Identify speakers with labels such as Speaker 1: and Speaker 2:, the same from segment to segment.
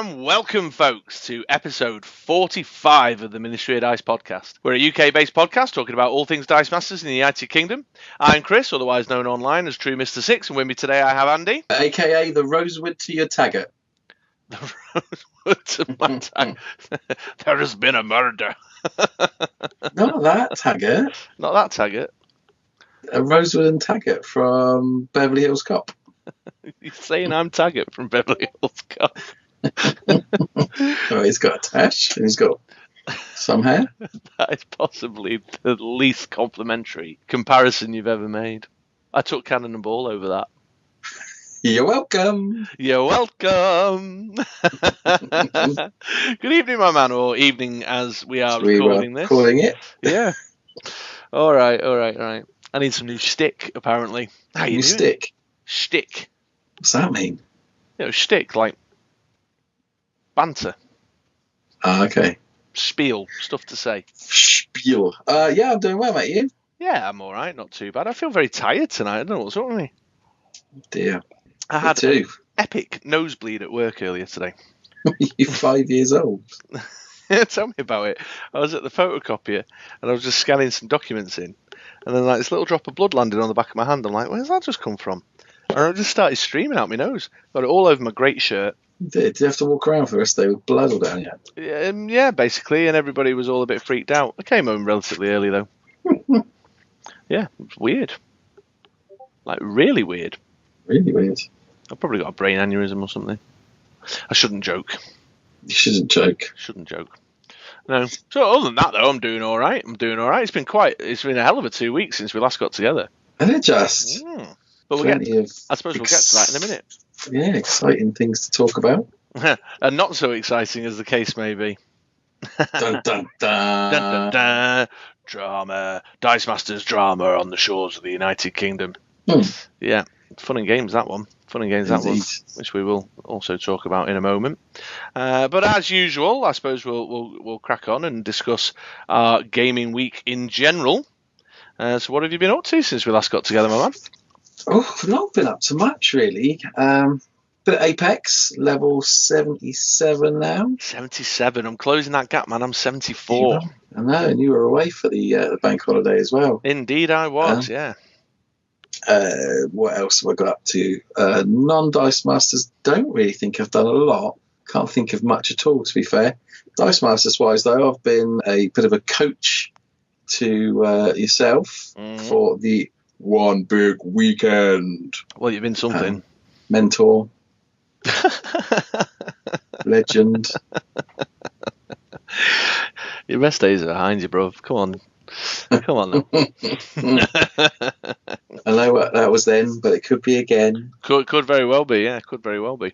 Speaker 1: and welcome, folks, to episode 45 of the Ministry of Dice podcast. We're a UK-based podcast talking about all things Dice Masters in the United Kingdom. I'm Chris, otherwise known online as True Mr. Six, and with me today I have Andy.
Speaker 2: AKA the Rosewood to your Taggart.
Speaker 1: The Rosewood to my Taggart. There has been a murder.
Speaker 2: Not that Taggart.
Speaker 1: Not that Taggart.
Speaker 2: Rosewood and Taggart from Beverly Hills Cop.
Speaker 1: You're saying I'm Taggart from Beverly Hills Cop.
Speaker 2: Oh, he's got a tash and he's got some hair.
Speaker 1: That is possibly the least complimentary comparison you've ever made. I took cannon and ball over that.
Speaker 2: You're welcome.
Speaker 1: You're welcome. Good evening, my man, or evening as we are recording this.
Speaker 2: Calling it.
Speaker 1: Yeah. All right. I need some new stick, apparently. How you doing?
Speaker 2: Stick?
Speaker 1: Stick.
Speaker 2: What's that mean?
Speaker 1: You know, stick, like banter.
Speaker 2: Okay.
Speaker 1: Spiel, stuff to say.
Speaker 2: Spiel. Yeah, I'm doing well, mate. You?
Speaker 1: Yeah, I'm all right. Not too bad. I feel very tired tonight. I don't know what's wrong with me.
Speaker 2: Dear.
Speaker 1: I had
Speaker 2: an
Speaker 1: epic nosebleed at work earlier today.
Speaker 2: You're 5 years old.
Speaker 1: Tell me about it. I was at the photocopier and I was just scanning some documents in, and then like this little drop of blood landed on the back of my hand. I'm like, where's that just come from? And I just started streaming out my nose. Got it all over my great shirt.
Speaker 2: Did you have to walk around for the rest of the day with blood all down you?
Speaker 1: Yeah, basically, and everybody was all a bit freaked out. I came home relatively early though. Yeah, it was weird. Like really weird.
Speaker 2: Really weird.
Speaker 1: I've probably got a brain aneurysm or something. I shouldn't joke.
Speaker 2: You shouldn't joke.
Speaker 1: Shouldn't joke. No. So other than that, though, I'm doing all right. It's been a hell of a 2 weeks since we last got together.
Speaker 2: And it just.
Speaker 1: But I suppose we'll get to that in a minute.
Speaker 2: Yeah, exciting things to talk about.
Speaker 1: And not so exciting as the case may be.
Speaker 2: Dun, dun, dun.
Speaker 1: Dun, dun, dun. Drama. Dice Masters drama on the shores of the United Kingdom. Yeah. Fun and games, that one.
Speaker 2: Indeed.
Speaker 1: Which we will also talk about in a moment. But as usual, I suppose we'll crack on and discuss our gaming week in general. So what have you been up to since we last got together, my man?
Speaker 2: Oh, I've not been up to much, really. Bit of Apex, level 77 now.
Speaker 1: 77. I'm closing that gap, man. I'm 74.
Speaker 2: I know, and you were away for the bank holiday as well.
Speaker 1: Indeed I was, yeah.
Speaker 2: What else have I got up to? Non-Dice Masters, don't really think I've done a lot. Can't think of much at all, to be fair. Dice Masters wise, though, I've been a bit of a coach to yourself for the one big weekend.
Speaker 1: Well, you've been something.
Speaker 2: Mentor. Legend.
Speaker 1: Your best days are behind you, bro. Come on now.
Speaker 2: I know what that was then, but it could be again.
Speaker 1: Could very well be, yeah. Could very well be.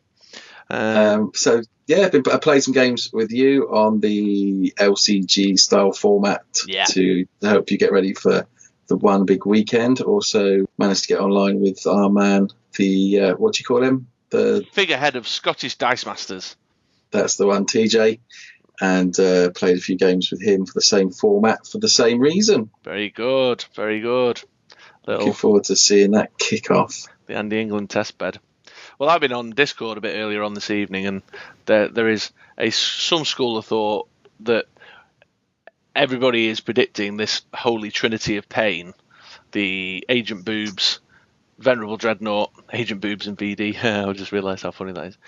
Speaker 2: So yeah, I played some games with you on the LCG style format to help you get ready for the one big weekend. Also managed to get online with our man, the what do you call him? The
Speaker 1: figurehead of Scottish Dice Masters.
Speaker 2: That's the one, TJ. And played a few games with him for the same format for the same reason.
Speaker 1: Very good, very good.
Speaker 2: Looking forward to seeing that kick off.
Speaker 1: The Andy England test bed. Well, I've been on Discord a bit earlier on this evening, and there is some school of thought that everybody is predicting this holy trinity of pain: the Agent Boobs, Venerable Dreadnought, Agent Boobs, and VD. I just realised how funny that is.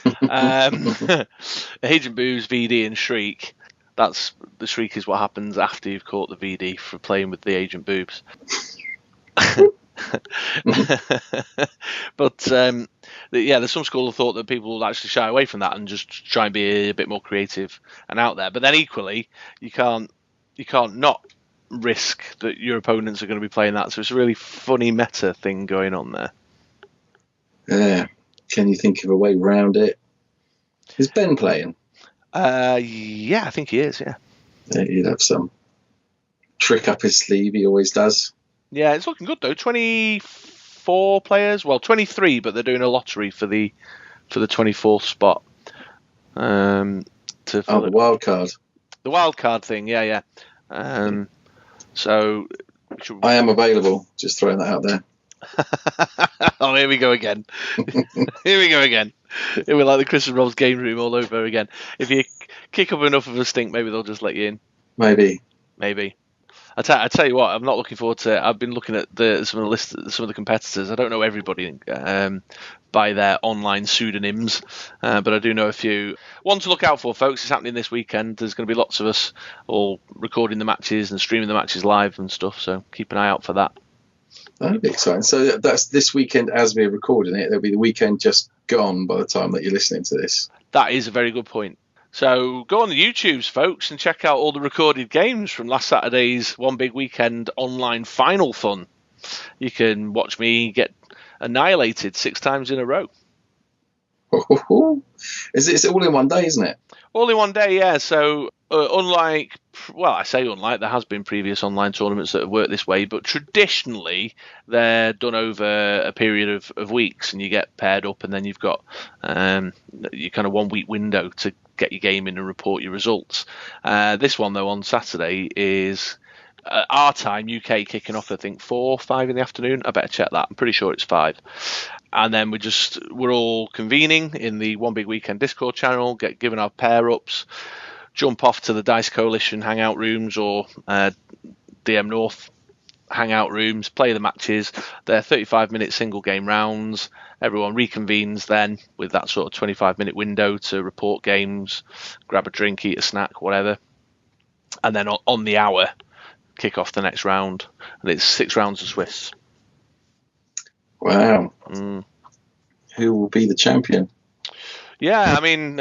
Speaker 1: Agent Boobs, VD, and Shriek. The Shriek is what happens after you've caught the VD for playing with the Agent Boobs. But there's some school of thought that people will actually shy away from that and just try and be a bit more creative and out there. But then equally, you can't not risk that your opponents are going to be playing that. So it's a really funny meta thing going on there.
Speaker 2: Yeah. Can you think of a way around it? Is Ben playing?
Speaker 1: Yeah, I think he is, yeah.
Speaker 2: He'd have some trick up his sleeve, he always does.
Speaker 1: Yeah, it's looking good though. 24 players, well 23, but they're doing a lottery for the 24th spot.
Speaker 2: The wild card.
Speaker 1: The wild card thing, yeah. So
Speaker 2: I am available, just throwing that out there.
Speaker 1: Oh, here we go again. Here we go again. It was like the Chris and Rob's game room all over again. If you kick up enough of a stink, maybe they'll just let you in.
Speaker 2: Maybe.
Speaker 1: I tell you what, I'm not looking forward to it. I've been looking at some of the competitors. I don't know everybody by their online pseudonyms, but I do know a few. One to look out for, folks. It's happening this weekend. There's going to be lots of us all recording the matches and streaming the matches live and stuff. So keep an eye out for that.
Speaker 2: That'd be exciting. So that's this weekend as we're recording it. There'll be the weekend just gone by the time that you're listening to this.
Speaker 1: That is a very good point. So go on the YouTubes, folks, and check out all the recorded games from last Saturday's One Big Weekend online final fun. You can watch me get annihilated 6 times in a row.
Speaker 2: It's all in one day, isn't it?
Speaker 1: All in one day, yeah. So unlike, well, I say unlike, there has been previous online tournaments that have worked this way, but traditionally they're done over a period of weeks, and you get paired up, and then you've got your kind of 1 week window to get your game in and report your results. This one, though, on Saturday is our time, UK, kicking off, I think, 4 or 5 in the afternoon. I better check that. I'm pretty sure it's 5. And then we're all convening in the One Big Weekend Discord channel, get given our pair ups, jump off to the Dice Coalition hangout rooms or DM North hangout rooms, play the matches. They're 35-minute single game rounds. Everyone reconvenes then with that sort of 25-minute window to report games, grab a drink, eat a snack, whatever. And then on the hour, kick off the next round. And it's 6 rounds of Swiss.
Speaker 2: Wow. Who will be the champion?
Speaker 1: Yeah, I mean,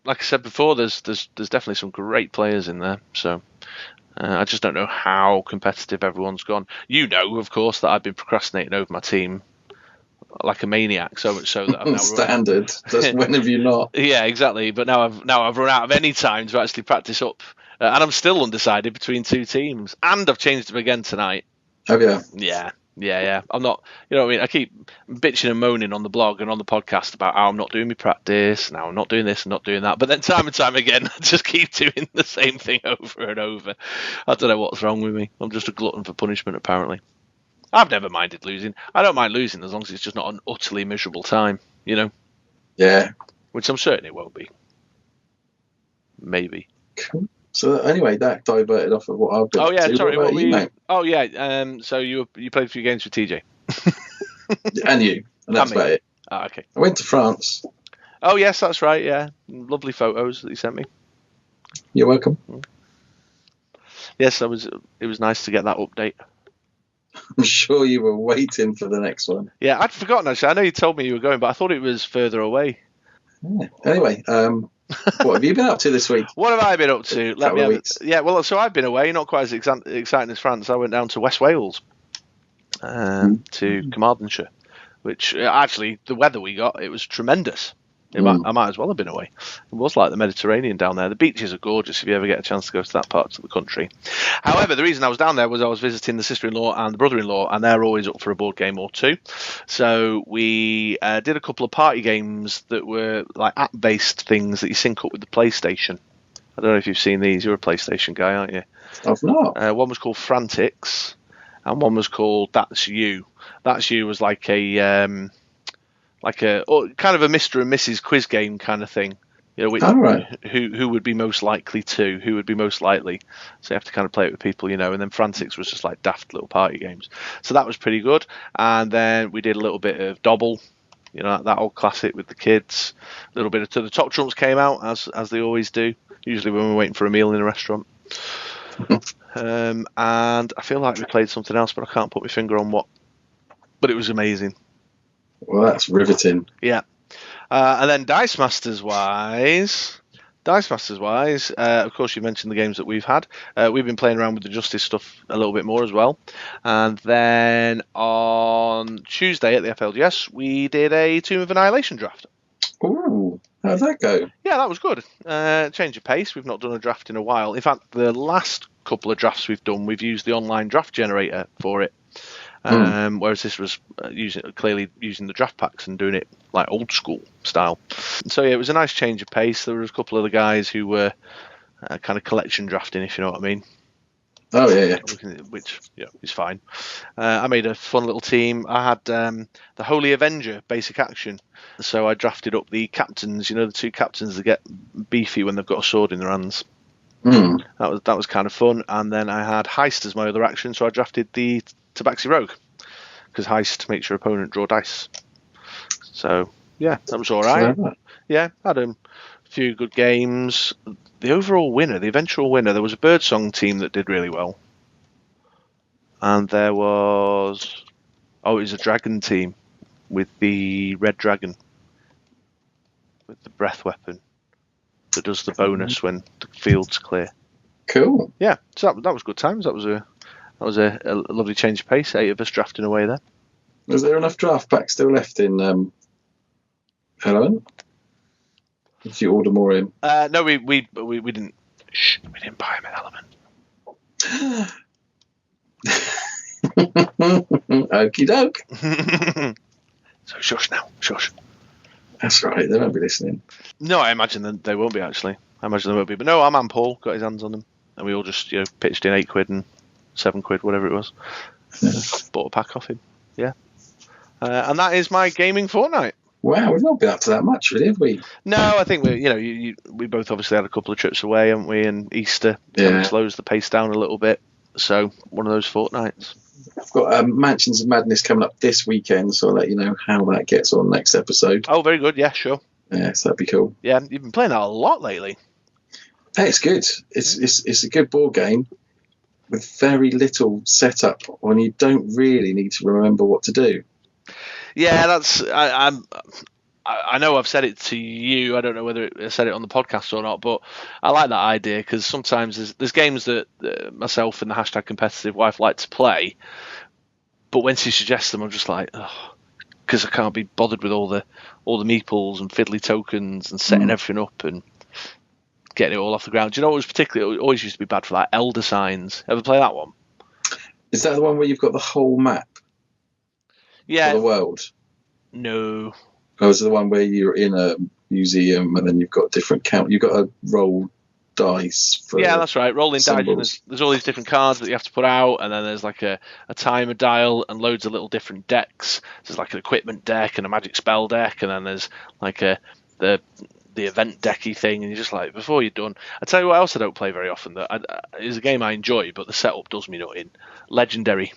Speaker 1: like I said before, there's definitely some great players in there. So I just don't know how competitive everyone's gone. You know, of course, that I've been procrastinating over my team like a maniac, so much so that I'm now
Speaker 2: standard. Just when have you not?
Speaker 1: Yeah, exactly. But now I've run out of any time to actually practice up, and I'm still undecided between 2 teams. And I've changed them again tonight.
Speaker 2: Have you?
Speaker 1: Yeah. I'm not, you know what I mean? I keep bitching and moaning on the blog and on the podcast about how I'm not doing my practice, now I'm not doing this and not doing that. But then time and time again, I just keep doing the same thing over and over. I don't know what's wrong with me. I'm just a glutton for punishment, apparently. I've never minded losing. I don't mind losing as long as it's just not an utterly miserable time, you know?
Speaker 2: Yeah.
Speaker 1: Which I'm certain it won't be. Maybe.
Speaker 2: Cool. So anyway, that diverted off of what I've been.
Speaker 1: Oh yeah,
Speaker 2: to.
Speaker 1: sorry.
Speaker 2: What about you, mate?
Speaker 1: Oh yeah. So you played a few games with TJ.
Speaker 2: And you, and that's about it.
Speaker 1: Ah, okay.
Speaker 2: I went to France.
Speaker 1: Oh yes, that's right. Yeah, lovely photos that you sent me.
Speaker 2: You're welcome.
Speaker 1: Yes, it was nice to get that update.
Speaker 2: I'm sure you were waiting for the next one.
Speaker 1: Yeah, I'd forgotten actually. I know you told me you were going, but I thought it was further away.
Speaker 2: Yeah. Anyway, what have you been up to this week?
Speaker 1: What have I been up to?
Speaker 2: Weeks.
Speaker 1: Yeah, well, so I've been away, not quite as exciting as France. I went down to West Wales, to Carmarthenshire, which actually the weather we got, it was tremendous. I might as well have been away. It was like the Mediterranean down there. The beaches are gorgeous if you ever get a chance to go to that part of the country. However, the reason I was down there was I was visiting the sister-in-law and the brother-in-law, and they're always up for a board game or two. So we did a couple of party games that were like app-based things that you sync up with the PlayStation. I don't know if you've seen these. You're a PlayStation guy, aren't you?
Speaker 2: I've not.
Speaker 1: One was called Frantics, and one was called That's You. That's You was like a kind of a Mr. and Mrs. quiz game kind of thing. You know, who would be most likely to, who would be most likely. So you have to kind of play it with people, you know. And then Frantics was just like daft little party games. So that was pretty good. And then we did a little bit of Dobble, you know, that old classic with the kids. A little bit of To the Top Trumps came out, as they always do, usually when we're waiting for a meal in a restaurant. And I feel like we played something else, but I can't put my finger on what. But it was amazing.
Speaker 2: Well, that's riveting.
Speaker 1: Yeah. And then Dice Masters wise, of course, you mentioned the games that we've had. We've been playing around with the Justice stuff a little bit more as well. And then on Tuesday at the FLGS, we did a Tomb of Annihilation draft.
Speaker 2: Ooh, how'd that go?
Speaker 1: Yeah, that was good. Change of pace. We've not done a draft in a while. In fact, the last couple of drafts we've done, we've used the online draft generator for it. Whereas this was clearly using the draft packs and doing it like old school style. So yeah, it was a nice change of pace. There was a couple of the guys who were kind of collection drafting, if you know what I mean.
Speaker 2: Oh yeah.
Speaker 1: Which is fine. I made a fun little team. I had the Holy Avenger basic action, so I drafted up the captains. The two captains that get beefy when they've got a sword in their hands.
Speaker 2: Mm.
Speaker 1: That was kind of fun. And then I had Heist as my other action, so I drafted the Tabaxi Rogue because Heist makes your opponent draw dice. So yeah, that was all right.
Speaker 2: Clever.
Speaker 1: Yeah, had a few good games. The overall winner, the eventual winner, there was a Birdsong team that did really well. And there was... it was a dragon team with the red dragon. With the breath weapon. That does the bonus when the field's clear.
Speaker 2: Cool.
Speaker 1: Yeah, so that was good times. That was a lovely change of pace. 8 of us drafting away there.
Speaker 2: Was there enough draft packs still left in Element? Did you order more in?
Speaker 1: No, we didn't. We didn't buy them in Element.
Speaker 2: Okie doke.
Speaker 1: So shush now, shush.
Speaker 2: That's right, they won't be listening.
Speaker 1: No, I imagine that they won't be actually. I imagine they won't be. But no, our man Paul got his hands on them, and we all just pitched in £8 and £7, whatever it was. Bought a pack off him. Yeah. And that is my gaming fortnight.
Speaker 2: Wow, we've not been up to that much, really, have we?
Speaker 1: No, I think we both obviously had a couple of trips away, haven't we? And Easter kind of slows the pace down a little bit. So one of those fortnights.
Speaker 2: I've got Mansions of Madness coming up this weekend, so I'll let you know how that gets on next episode.
Speaker 1: Oh, very good. Yeah, sure.
Speaker 2: Yeah, so that'd be cool.
Speaker 1: Yeah, you've been playing that a lot lately.
Speaker 2: Hey, it's good. It's a good board game with very little setup when you don't really need to remember what to do.
Speaker 1: Yeah, that's I know I've said it to you. I don't know whether I said it on the podcast or not, but I like that idea because sometimes there's games that myself and the hashtag competitive wife like to play, but when she suggests them, I'm just like, oh, because I can't be bothered with all the meeples and fiddly tokens and setting everything up and getting it all off the ground. Do you know what was particularly always used to be bad for that? Elder Signs. Ever play that one?
Speaker 2: Is that the one where you've got the whole map?
Speaker 1: Yeah.
Speaker 2: For the world?
Speaker 1: No.
Speaker 2: Or is it the one where you're in a museum and then you've got different count? You've got to roll dice. For
Speaker 1: that's right. Rolling
Speaker 2: symbols.
Speaker 1: dice. And there's all these different cards that you have to put out, and then there's like a timer dial and loads of little different decks. There's like an equipment deck and a magic spell deck, and then there's like the event decky thing, and you're just like, before you're done. I tell you what else I don't play very often. That is a game I enjoy, but the setup does me nothing. Legendary.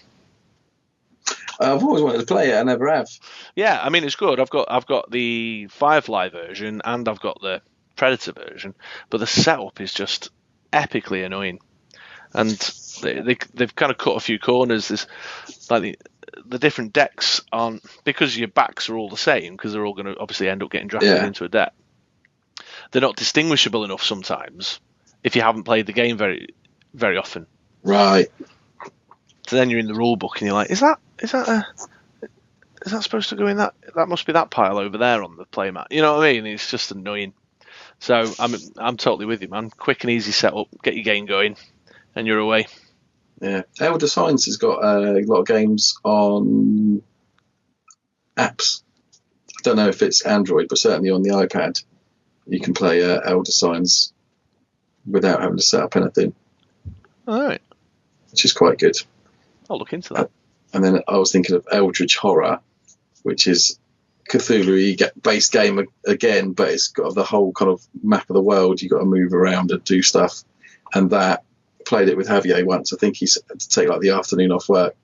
Speaker 2: I've always wanted to play it. I never have.
Speaker 1: Yeah, I mean it's good. I've got the Firefly version and I've got the Predator version, but the setup is just epically annoying. And they've kind of cut a few corners. There's like the different decks aren't, because your backs are all the same, because they're all going to obviously end up getting drafted into a deck. They're not distinguishable enough sometimes if you haven't played the game very, very often.
Speaker 2: Right.
Speaker 1: So then you're in the rule book and you're like, is that supposed to go in that? That must be that pile over there on the playmat. You know what I mean? It's just annoying. So I'm totally with you, man. Quick and easy setup, get your game going, and you're away.
Speaker 2: Yeah, Elder Signs has got a lot of games on apps. I don't know if it's Android, but certainly on the iPad, you can play Elder Signs without having to set up anything.
Speaker 1: All right,
Speaker 2: which is quite good.
Speaker 1: I'll look into that.
Speaker 2: And then I was thinking of Eldritch Horror, which is Cthulhu-based game again, but it's got the whole kind of map of the world. You've got to move around and do stuff. And that, played it with Javier once. I think he had to take like the afternoon off work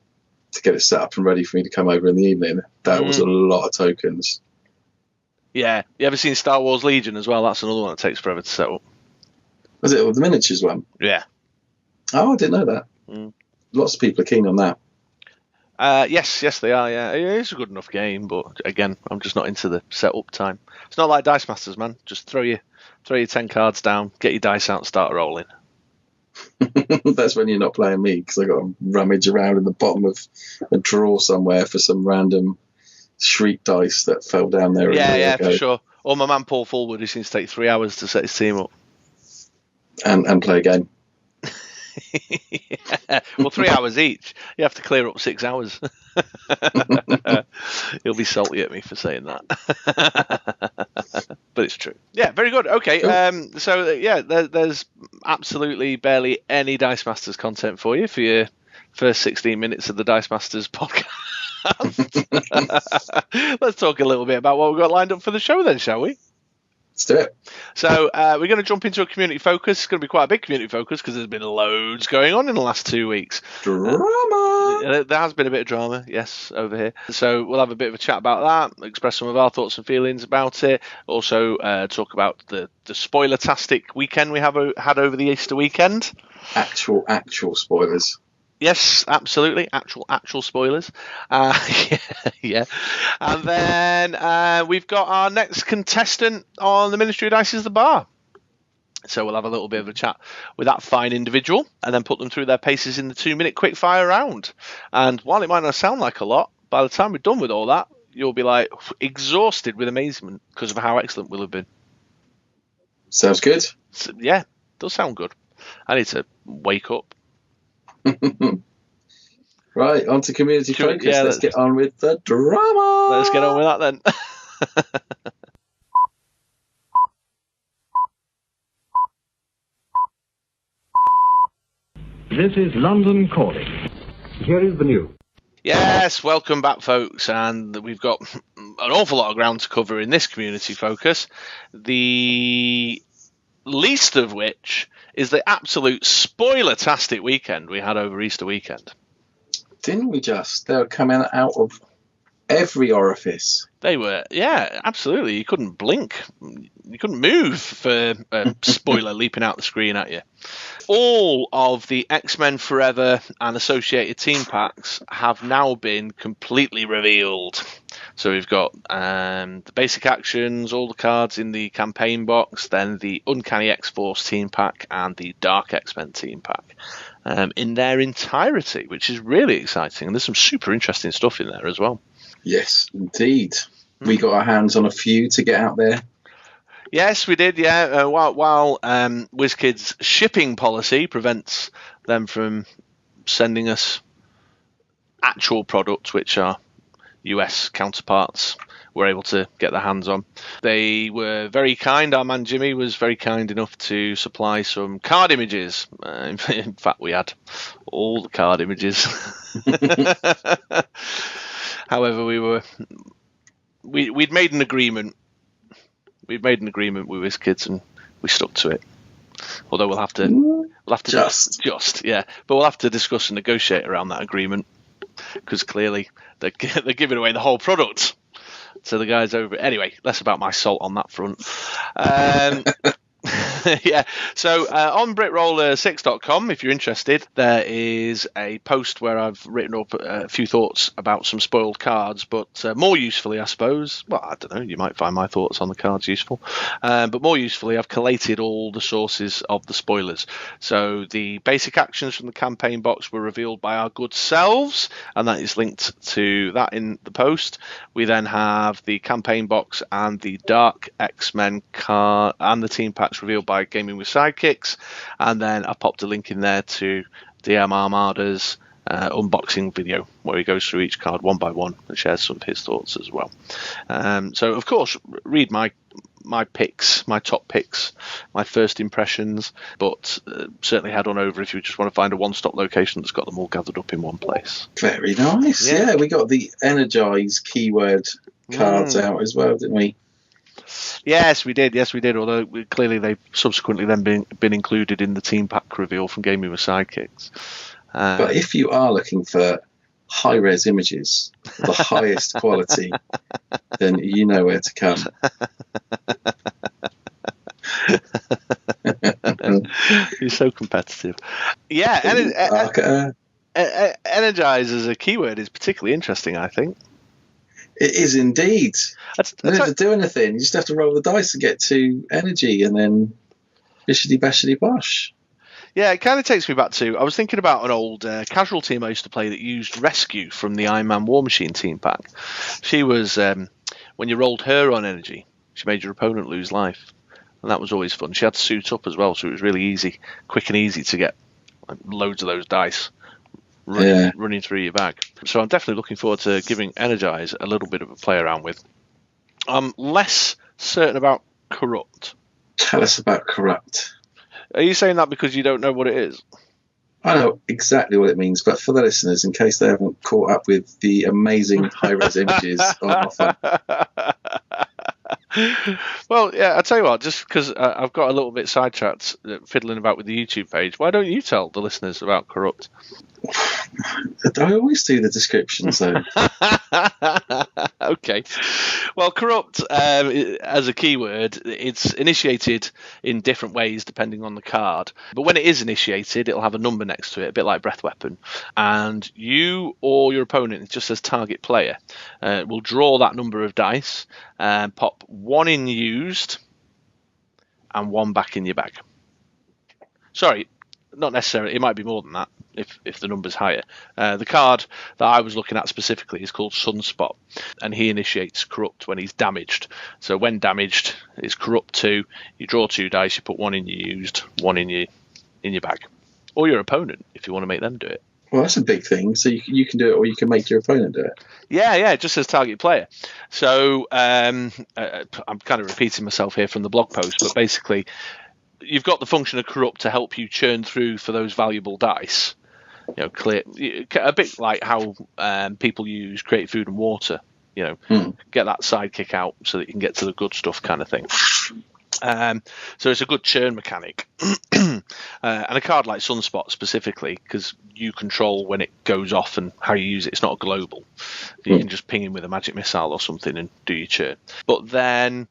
Speaker 2: to get it set up and ready for me to come over in the evening. That was a lot of tokens.
Speaker 1: Yeah. You ever seen Star Wars Legion as well? That's another one that takes forever to set up. Was
Speaker 2: it the miniatures one?
Speaker 1: Yeah.
Speaker 2: Oh, I didn't know that. Lots of people are keen on that.
Speaker 1: Yes, they are. Yeah, it's a good enough game, but again, I'm just not into the setup time. It's not like Dice Masters, man. Just throw your 10 cards down, get your dice out, and start rolling.
Speaker 2: That's when you're not playing me, because I got to rummage around in the bottom of a drawer somewhere for some random shriek dice that fell down there.
Speaker 1: Yeah, for sure. Or my man Paul Fullwood, who seems to take 3 hours to set his team up
Speaker 2: and play a game.
Speaker 1: Yeah. Well, 3 hours each. You have to clear up 6 hours. He'll be salty at me for saying that. But it's true. Yeah, very good. Okay. Cool. So, there's absolutely barely any Dice Masters content for you for your first 16 minutes of the Dice Masters podcast. Let's talk a little bit about what we've got lined up for the show then, shall we?
Speaker 2: Let's do it.
Speaker 1: So we're going to jump into a community focus. It's going to be quite a big community focus because there's been loads going on in the last 2 weeks.
Speaker 2: Drama!
Speaker 1: There has been a bit of drama, yes, over here. So we'll have a bit of a chat about that, express some of our thoughts and feelings about it. Also talk about the spoiler-tastic weekend we had over the Easter weekend.
Speaker 2: Actual spoilers.
Speaker 1: Yes, absolutely. Actual spoilers. Yeah. And then we've got our next contestant on the Ministry of Dice is the Bar. So we'll have a little bit of a chat with that fine individual and then put them through their paces in the 2-minute quickfire round. And while it might not sound like a lot, by the time we're done with all that, you'll be like exhausted with amazement because of how excellent we'll have been.
Speaker 2: Sounds good.
Speaker 1: So, yeah, does sound good. I need to wake up.
Speaker 2: Right, on to community focus.
Speaker 1: Yeah,
Speaker 2: let's get on with the drama.
Speaker 1: Let's get on with that then.
Speaker 3: This is London calling. Here is the news.
Speaker 1: Yes, welcome back, folks, and we've got an awful lot of ground to cover in this community focus. The least of which is the absolute spoiler-tastic weekend we had over Easter weekend.
Speaker 2: Didn't we just? They were coming out of every orifice.
Speaker 1: They were, yeah, absolutely. You couldn't blink. You couldn't move for a spoiler leaping out the screen at you. All of the X-Men Forever and associated team packs have now been completely revealed. So we've got the basic actions, all the cards in the campaign box, then the Uncanny X-Force team pack and the Dark X-Men team pack in their entirety, which is really exciting. And there's some super interesting stuff in there as well.
Speaker 2: Yes, indeed. We got our hands on a few to get out there.
Speaker 1: Yes, we did, yeah. While WizKids' shipping policy prevents them from sending us actual products, which our US counterparts were able to get their hands on. They were very kind. Our man Jimmy was very kind enough to supply some card images. In fact, we had all the card images. However, we'd made an agreement. We'd made an agreement with WizKids and we stuck to it. Although we'll have to but we'll have to discuss and negotiate around that agreement because clearly they're giving away the whole product. So the guys over anyway. Less about my salt on that front. Yeah, so on BritRoller6.com, if you're interested, there is a post where I've written up a few thoughts about some spoiled cards, but more usefully, I suppose, well, I don't know, you might find my thoughts on the cards useful, but more usefully, I've collated all the sources of the spoilers. So the basic actions from the campaign box were revealed by our good selves, and that is linked to that in the post. We then have the campaign box and the Dark X-Men card and the team packs revealed by Gaming with Sidekicks, and then I popped a link in there to DM Armada's unboxing video where he goes through each card one by one and shares some of his thoughts as well. So of course read my picks, my top picks, my first impressions, but certainly head on over if you just want to find a one-stop location that's got them all gathered up in one place.
Speaker 2: Very nice. Yeah, we got the Energize keyword cards out as well, didn't we?
Speaker 1: Yes, we did. Although clearly they've subsequently then been included in the team pack reveal from Gaming with Sidekicks.
Speaker 2: But if you are looking for high-res images, the highest quality, then you know where to come.
Speaker 1: You're so competitive. Yeah, energize as a keyword is particularly interesting, I think.
Speaker 2: It is indeed. You don't have to do anything. You just have to roll the dice and get 2 energy and then bishity bashity bosh.
Speaker 1: Yeah, it kind of takes me back to, I was thinking about an old casual team I used to play that used Rescue from the Iron Man War Machine team pack. She was, when you rolled her on energy, she made your opponent lose life. And that was always fun. She had to suit up as well, so it was really easy, quick and easy to get loads of those dice running through your bag. So I'm definitely looking forward to giving Energize a little bit of a play around with. I'm less certain about Corrupt.
Speaker 2: Tell us about Corrupt.
Speaker 1: Are you saying that because you don't know what it is?
Speaker 2: I know exactly what it means, but for the listeners, in case they haven't caught up with the amazing high-res images on offer.
Speaker 1: Well, yeah, I'll tell you what, just because I've got a little bit sidetracked fiddling about with the YouTube page, why don't you tell the listeners about Corrupt?
Speaker 2: I always do the descriptions, though.
Speaker 1: Okay. Well, Corrupt, as a keyword, it's initiated in different ways depending on the card. But when it is initiated, it'll have a number next to it, a bit like Breath Weapon. And you or your opponent, it just says target player, will draw that number of dice and pop one in used and one back in your bag. Sorry, not necessarily. It might be more than that if the number's higher. The card that I was looking at specifically is called Sunspot, and he initiates Corrupt when he's damaged. So when damaged, it's Corrupt 2. You draw 2 dice. You put one in your used, one in your bag, or your opponent if you want to make them do it.
Speaker 2: Well, that's a big thing. So you can do it, or you can make your opponent do it.
Speaker 1: Yeah, it just says target player. So I'm kind of repeating myself here from the blog post, but basically, you've got the function of Corrupt to help you churn through for those valuable dice. Clear a bit like how people use Create Food and Water. Get that sidekick out so that you can get to the good stuff, kind of thing. So it's a good churn mechanic, and a card like Sunspot specifically, because you control when it goes off and how you use it. It's not global. You can just ping in with a magic missile or something and do your churn. But then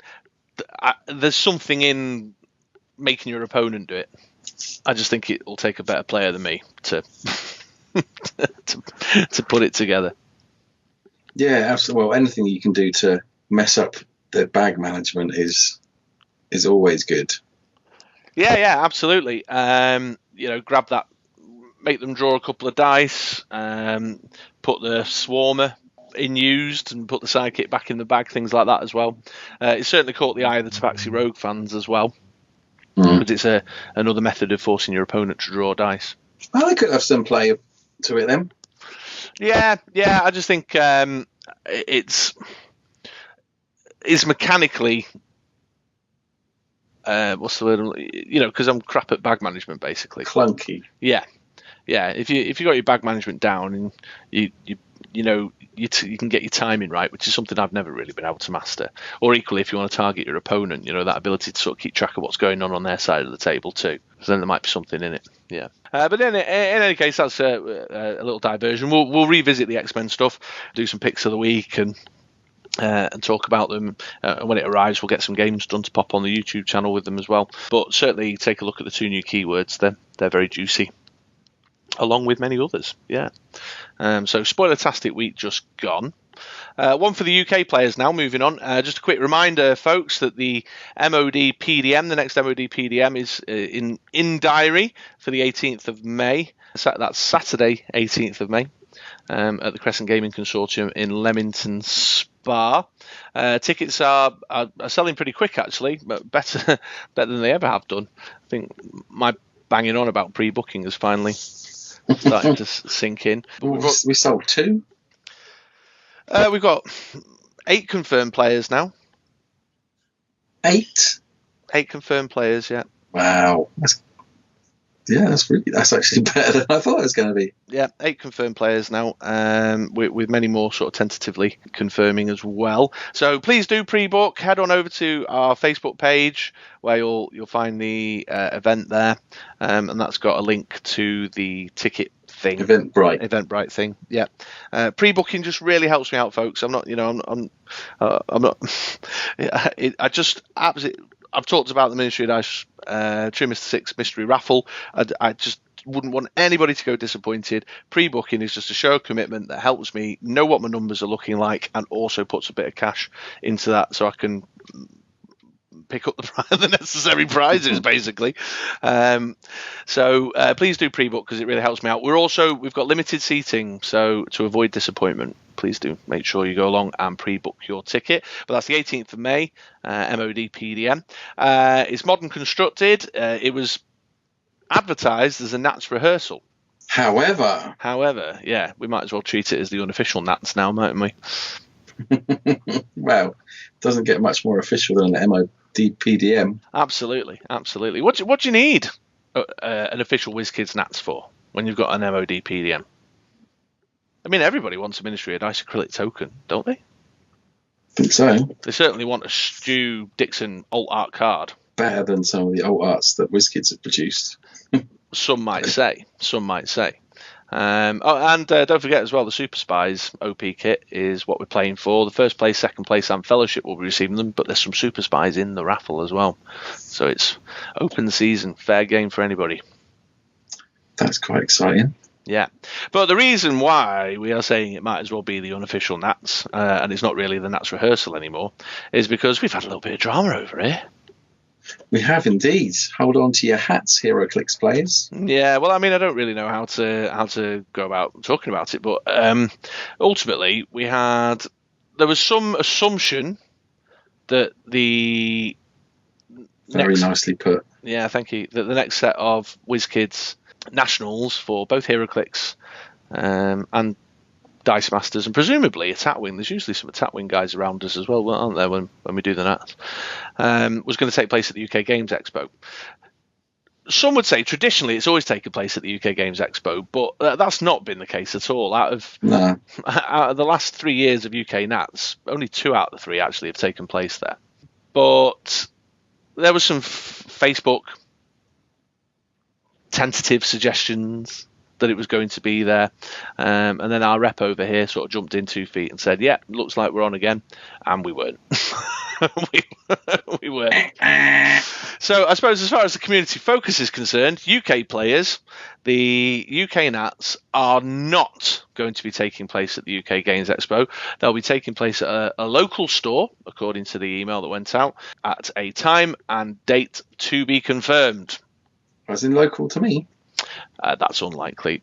Speaker 1: there's something in making your opponent do it. I just think it will take a better player than me to to put it together.
Speaker 2: Yeah, absolutely. Well, anything you can do to mess up the bag management is always good.
Speaker 1: Yeah, absolutely. Grab that, make them draw a couple of dice, put the Swarmer in used and put the sidekick back in the bag, things like that as well. It certainly caught the eye of the Tabaxi Rogue fans as well, because it's another method of forcing your opponent to draw dice.
Speaker 2: Well, they could have some play to it then.
Speaker 1: Yeah, I just think it's mechanically, what's the word? Because I'm crap at bag management, basically.
Speaker 2: Clunky.
Speaker 1: Yeah. If you got your bag management down and you can get your timing right, which is something I've never really been able to master. Or equally, if you want to target your opponent, that ability to sort of keep track of what's going on their side of the table too. So then there might be something in it. Yeah. But then, in any case, that's a little diversion. We'll revisit the X-Men stuff, do some picks of the week, and talk about them. And when it arrives, we'll get some games done to pop on the YouTube channel with them as well. But certainly, take a look at the 2 new keywords. They're very juicy, along with many others. Yeah. So spoiler-tastic week just gone. One for the UK players now, moving on. Just a quick reminder, folks, that the MOD PDM, the next MOD PDM, is in diary for the 18th of May. That's Saturday, 18th of May, at the Crescent Gaming Consortium in Leamington Spa. Tickets are selling pretty quick, actually, but better than they ever have done. I think my banging on about pre-booking is finally starting to sink in.
Speaker 2: We sold 2.
Speaker 1: We've got 8 confirmed players now.
Speaker 2: 8?
Speaker 1: 8 confirmed players, yeah.
Speaker 2: Wow. That's actually better than I thought it was going to be.
Speaker 1: Yeah, 8 confirmed players now, with many more sort of tentatively confirming as well. So please do pre-book. Head on over to our Facebook page where you'll find the event there, and that's got a link to the ticket thing. Eventbrite thing. Yeah. Pre-booking just really helps me out, folks. I'm not. I'm not. I just absolutely. I've talked about the Ministry of Dice Trimester 6 mystery raffle. I just wouldn't want anybody to go disappointed. Pre-booking is just a show of commitment that helps me know what my numbers are looking like and also puts a bit of cash into that so I can pick up the necessary prizes, basically. So please do pre-book because it really helps me out. We've got limited seating, so to avoid disappointment, please do make sure you go along and pre-book your ticket. But that's the 18th of May, MOD PDM. It's modern constructed. It was advertised as a Nats rehearsal.
Speaker 2: However,
Speaker 1: yeah, we might as well treat it as the unofficial Nats now, mightn't we?
Speaker 2: Well, it doesn't get much more official than an MOD PDM.
Speaker 1: Absolutely. What do you need? an official WizKids Nats for when you've got an MOD PDM? I mean, everybody wants a Ministry of Dice acrylic token, don't they?
Speaker 2: I think so.
Speaker 1: They certainly want a Stu Dixon alt art card.
Speaker 2: Better than some of the alt arts that WizKids have produced.
Speaker 1: Some might say. Don't forget as well, the Super Spies OP kit is what we're playing for. The first place, second place, and Fellowship will be receiving them, but there's some Super Spies in the raffle as well. So it's open season, fair game for anybody.
Speaker 2: That's quite exciting.
Speaker 1: Yeah, but the reason why we are saying it might as well be the unofficial Nats, and it's not really the Nats rehearsal anymore, is because we've had a little bit of drama over here.
Speaker 2: We have indeed. Hold on to your hats, HeroClix players.
Speaker 1: Yeah, well, I mean, I don't really know how to go about talking about it, but ultimately, there was some assumption that
Speaker 2: nicely put.
Speaker 1: Yeah, thank you. That the next set of WizKids Nationals for both HeroClix and Dice Masters, and presumably a Tatwing. There's usually some Tatwing guys around us as well, aren't there, when we do the Nats? Was going to take place at the UK Games Expo. Some would say traditionally it's always taken place at the UK Games Expo, but that's not been the case at all. Out of the last 3 years of UK Nats, only 2 out of the 3 actually have taken place there. But there was some Facebook tentative suggestions that it was going to be there, and then our rep over here sort of jumped in 2 feet and said, yeah, looks like we're on again, and we weren't. we weren't. So I suppose as far as the community focus is concerned, UK players, the UK Nats are not going to be taking place at the UK Games Expo. They'll be taking place at a local store, according to the email that went out, at a time and date to be confirmed.
Speaker 2: As in local to me?
Speaker 1: That's unlikely.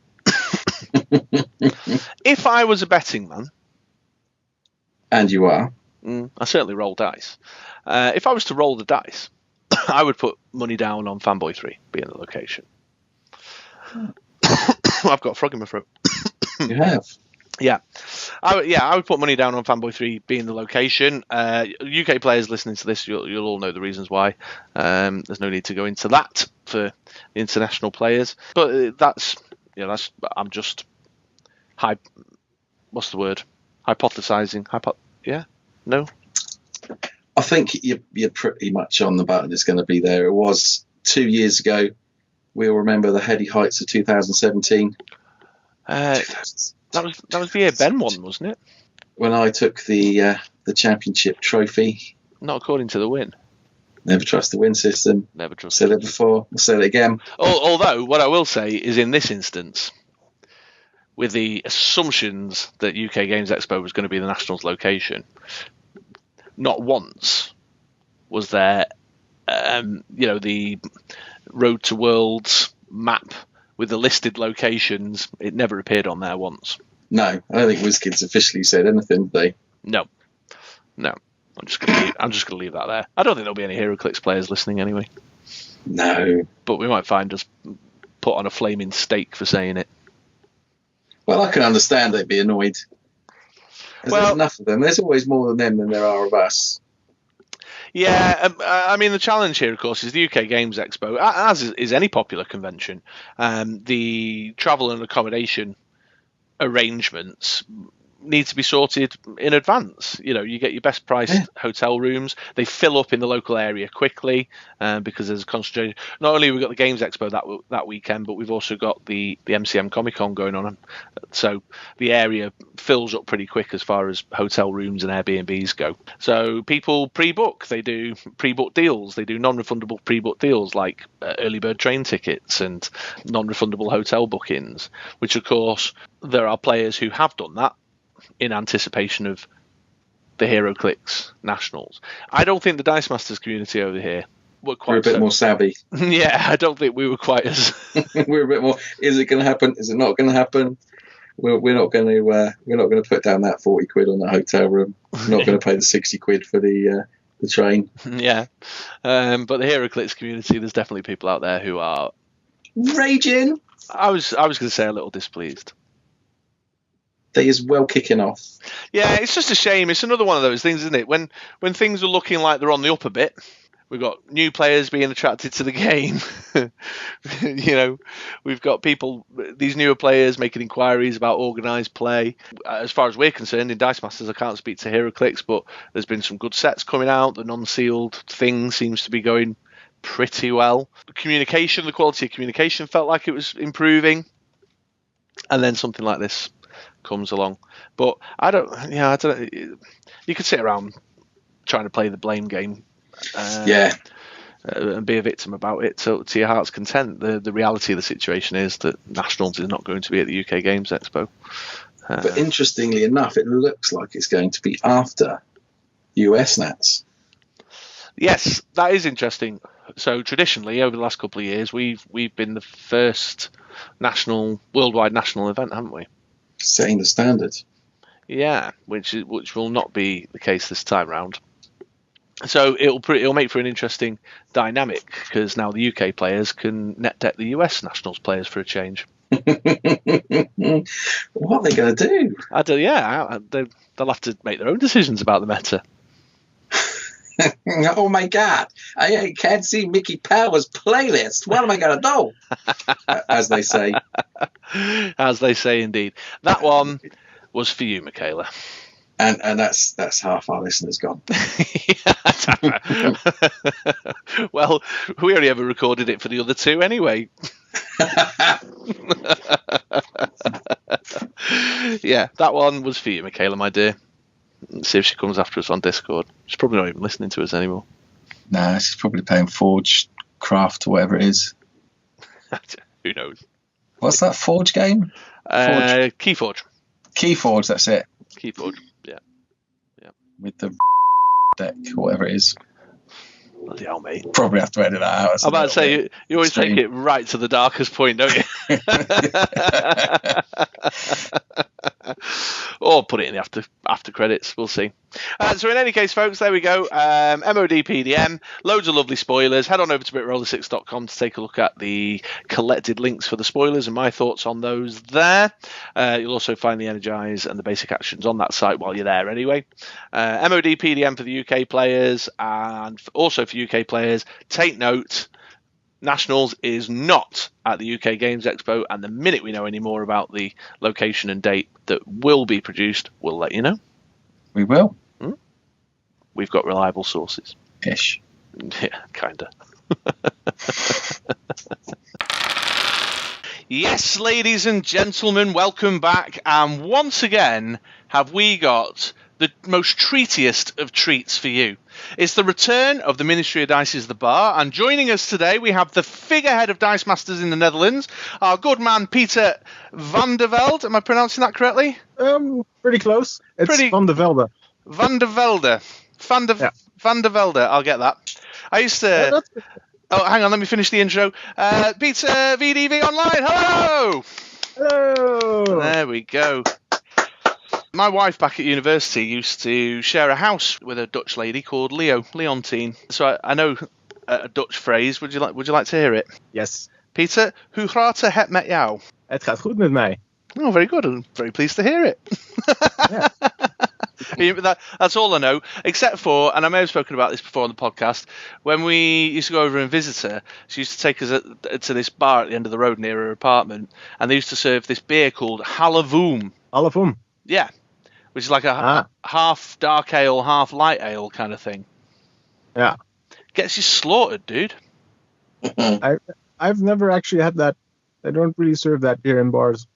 Speaker 1: If I was a betting man...
Speaker 2: And you are?
Speaker 1: I certainly roll dice. If I was to roll the dice, I would put money down on Fanboy 3 being the location. I've got a frog in my throat.
Speaker 2: You have?
Speaker 1: Yeah. I would put money down on Fanboy 3 being the location. UK players listening to this, you'll all know the reasons why. There's no need to go into that for the international players. But I'm just what's the word? Hypothesizing. No?
Speaker 2: I think you're pretty much on the button. It's going to be there. It was 2 years ago. We'll remember the heady heights of 2017.
Speaker 1: That was the year Ben won, wasn't it?
Speaker 2: When I took the championship trophy.
Speaker 1: Not according to the win.
Speaker 2: Never trust the win system.
Speaker 1: Never trust.
Speaker 2: Said it before. I'll say it again.
Speaker 1: Although what I will say is, in this instance, with the assumptions that UK Games Expo was going to be the Nationals location, not once was there, the Road to Worlds map with the listed locations. It never appeared on there once. No,
Speaker 2: I don't think WizKids officially said anything, did they?
Speaker 1: No. I'm just gonna leave that there. I don't think there'll be any HeroClix players listening anyway.
Speaker 2: No.
Speaker 1: But we might find us put on a flaming stake for saying it.
Speaker 2: Well, I can understand they'd be annoyed. There's enough of them. There's always more of them than there are of us.
Speaker 1: Yeah, I mean, the challenge here, of course, is the UK Games Expo, as is any popular convention. The travel and accommodation arrangements need to be sorted in advance. You get your best priced hotel rooms. They fill up in the local area quickly because there's a concentration. Not only have we got the Games Expo that weekend, but we've also got the MCM Comic Con going on. So the area fills up pretty quick as far as hotel rooms and Airbnbs go. So people pre-book. They do pre-book deals. They do non-refundable pre-book deals like early bird train tickets and non-refundable hotel bookings, which of course there are players who have done that in anticipation of the HeroClix Nationals. I don't think the Dice Masters community over here were quite.
Speaker 2: We're a bit more savvy.
Speaker 1: Yeah, I don't think we were quite as.
Speaker 2: We're a bit more. Is it going to happen? Is it not going to happen? We're not going to put down that 40 quid on the hotel room. We're not going to pay the 60 quid for the train.
Speaker 1: Yeah, but the HeroClix community, there's definitely people out there who are
Speaker 2: raging.
Speaker 1: I was going to say a little displeased.
Speaker 2: They is well kicking off.
Speaker 1: Yeah, it's just a shame. It's another one of those things, isn't it? When things are looking like they're on the up a bit, We've got new players being attracted to the game. We've got these newer players making inquiries about organised play. As far as we're concerned, in Dice Masters, I can't speak to HeroClix, but there's been some good sets coming out. The non-sealed thing seems to be going pretty well. The quality of communication felt like it was improving. And then something like this comes along. But I don't. You could sit around trying to play the blame game. And be a victim about it to your heart's content. The reality of the situation is that Nationals is not going to be at the UK Games Expo.
Speaker 2: But interestingly enough, it looks like it's going to be after US Nats.
Speaker 1: Yes, that is interesting. So traditionally, over the last couple of years, we've been the first worldwide national event, haven't we?
Speaker 2: Setting the standard.
Speaker 1: Yeah, which will not be the case this time round. So it'll make for an interesting dynamic because now the UK players can net deck the US Nationals players for a change.
Speaker 2: What are they going to do?
Speaker 1: They'll have to make their own decisions about the meta.
Speaker 2: Oh my God! I can't see Mickey Powers' playlist. What am I going to do? As they say.
Speaker 1: As they say, indeed. That one was for you, Michaela.
Speaker 2: And that's half our listeners gone.
Speaker 1: Well, we only ever recorded it for the other two anyway. Yeah, that one was for you, Michaela, my dear. Let's see if she comes after us on Discord. She's probably not even listening to us anymore.
Speaker 2: Nah, she's probably playing Forge Craft or whatever it is.
Speaker 1: Who knows?
Speaker 2: What's that Forge game?
Speaker 1: Keyforge.
Speaker 2: Keyforge, that's it.
Speaker 1: Keyforge, yeah.
Speaker 2: With the deck or whatever it is.
Speaker 1: Bloody hell, mate.
Speaker 2: Probably have to edit that out.
Speaker 1: I'm about to say, you always take it right to the darkest point, don't you? Or put it in the after credits. We'll see. So in any case, folks, there we go. MOD PDM. Loads of lovely spoilers. Head on over to bitroller6.com to take a look at the collected links for the spoilers and my thoughts on those there. You'll also find the Energize and the basic actions on that site while you're there anyway. MOD PDM for the UK players and also for UK players. Take note. Nationals is not at the UK Games Expo, and the minute we know any more about the location and date that will be produced, we'll let you know.
Speaker 2: We will.
Speaker 1: We've got reliable sources.
Speaker 2: Ish.
Speaker 1: Yeah, kinda. Yes, ladies and gentlemen, welcome back. And once again, have we got the most treatiest of treats for you. It's the return of the Ministry of Dice's The Bar, and joining us today we have the figurehead of Dice Masters in the Netherlands, our good man Peter van der Velde. Am I pronouncing that correctly?
Speaker 3: Pretty close. It's Van der Velde.
Speaker 1: Van der Velde. Van der Velde, I'll get that. I used to... Oh, hang on, let me finish the intro. Peter VDV Online, hello!
Speaker 3: Hello!
Speaker 1: There we go. My wife back at university used to share a house with a Dutch lady called Leontine. So I know a Dutch phrase. Would you like to hear it?
Speaker 3: Yes.
Speaker 1: Peter, hoe gaat het met jou?
Speaker 3: Het gaat goed met mij.
Speaker 1: Oh, very good. I'm very pleased to hear it. Yeah. That's all I know, except for, and I may have spoken about this before on the podcast, when we used to go over and visit her, she used to take us to this bar at the end of the road near her apartment, and they used to serve this beer called Halavoom.
Speaker 3: Halavoom?
Speaker 1: Yeah. Which is like a half dark ale, half light ale kind of thing.
Speaker 3: Yeah.
Speaker 1: Gets you slaughtered, dude.
Speaker 3: I've never actually had that. They don't really serve that here in bars.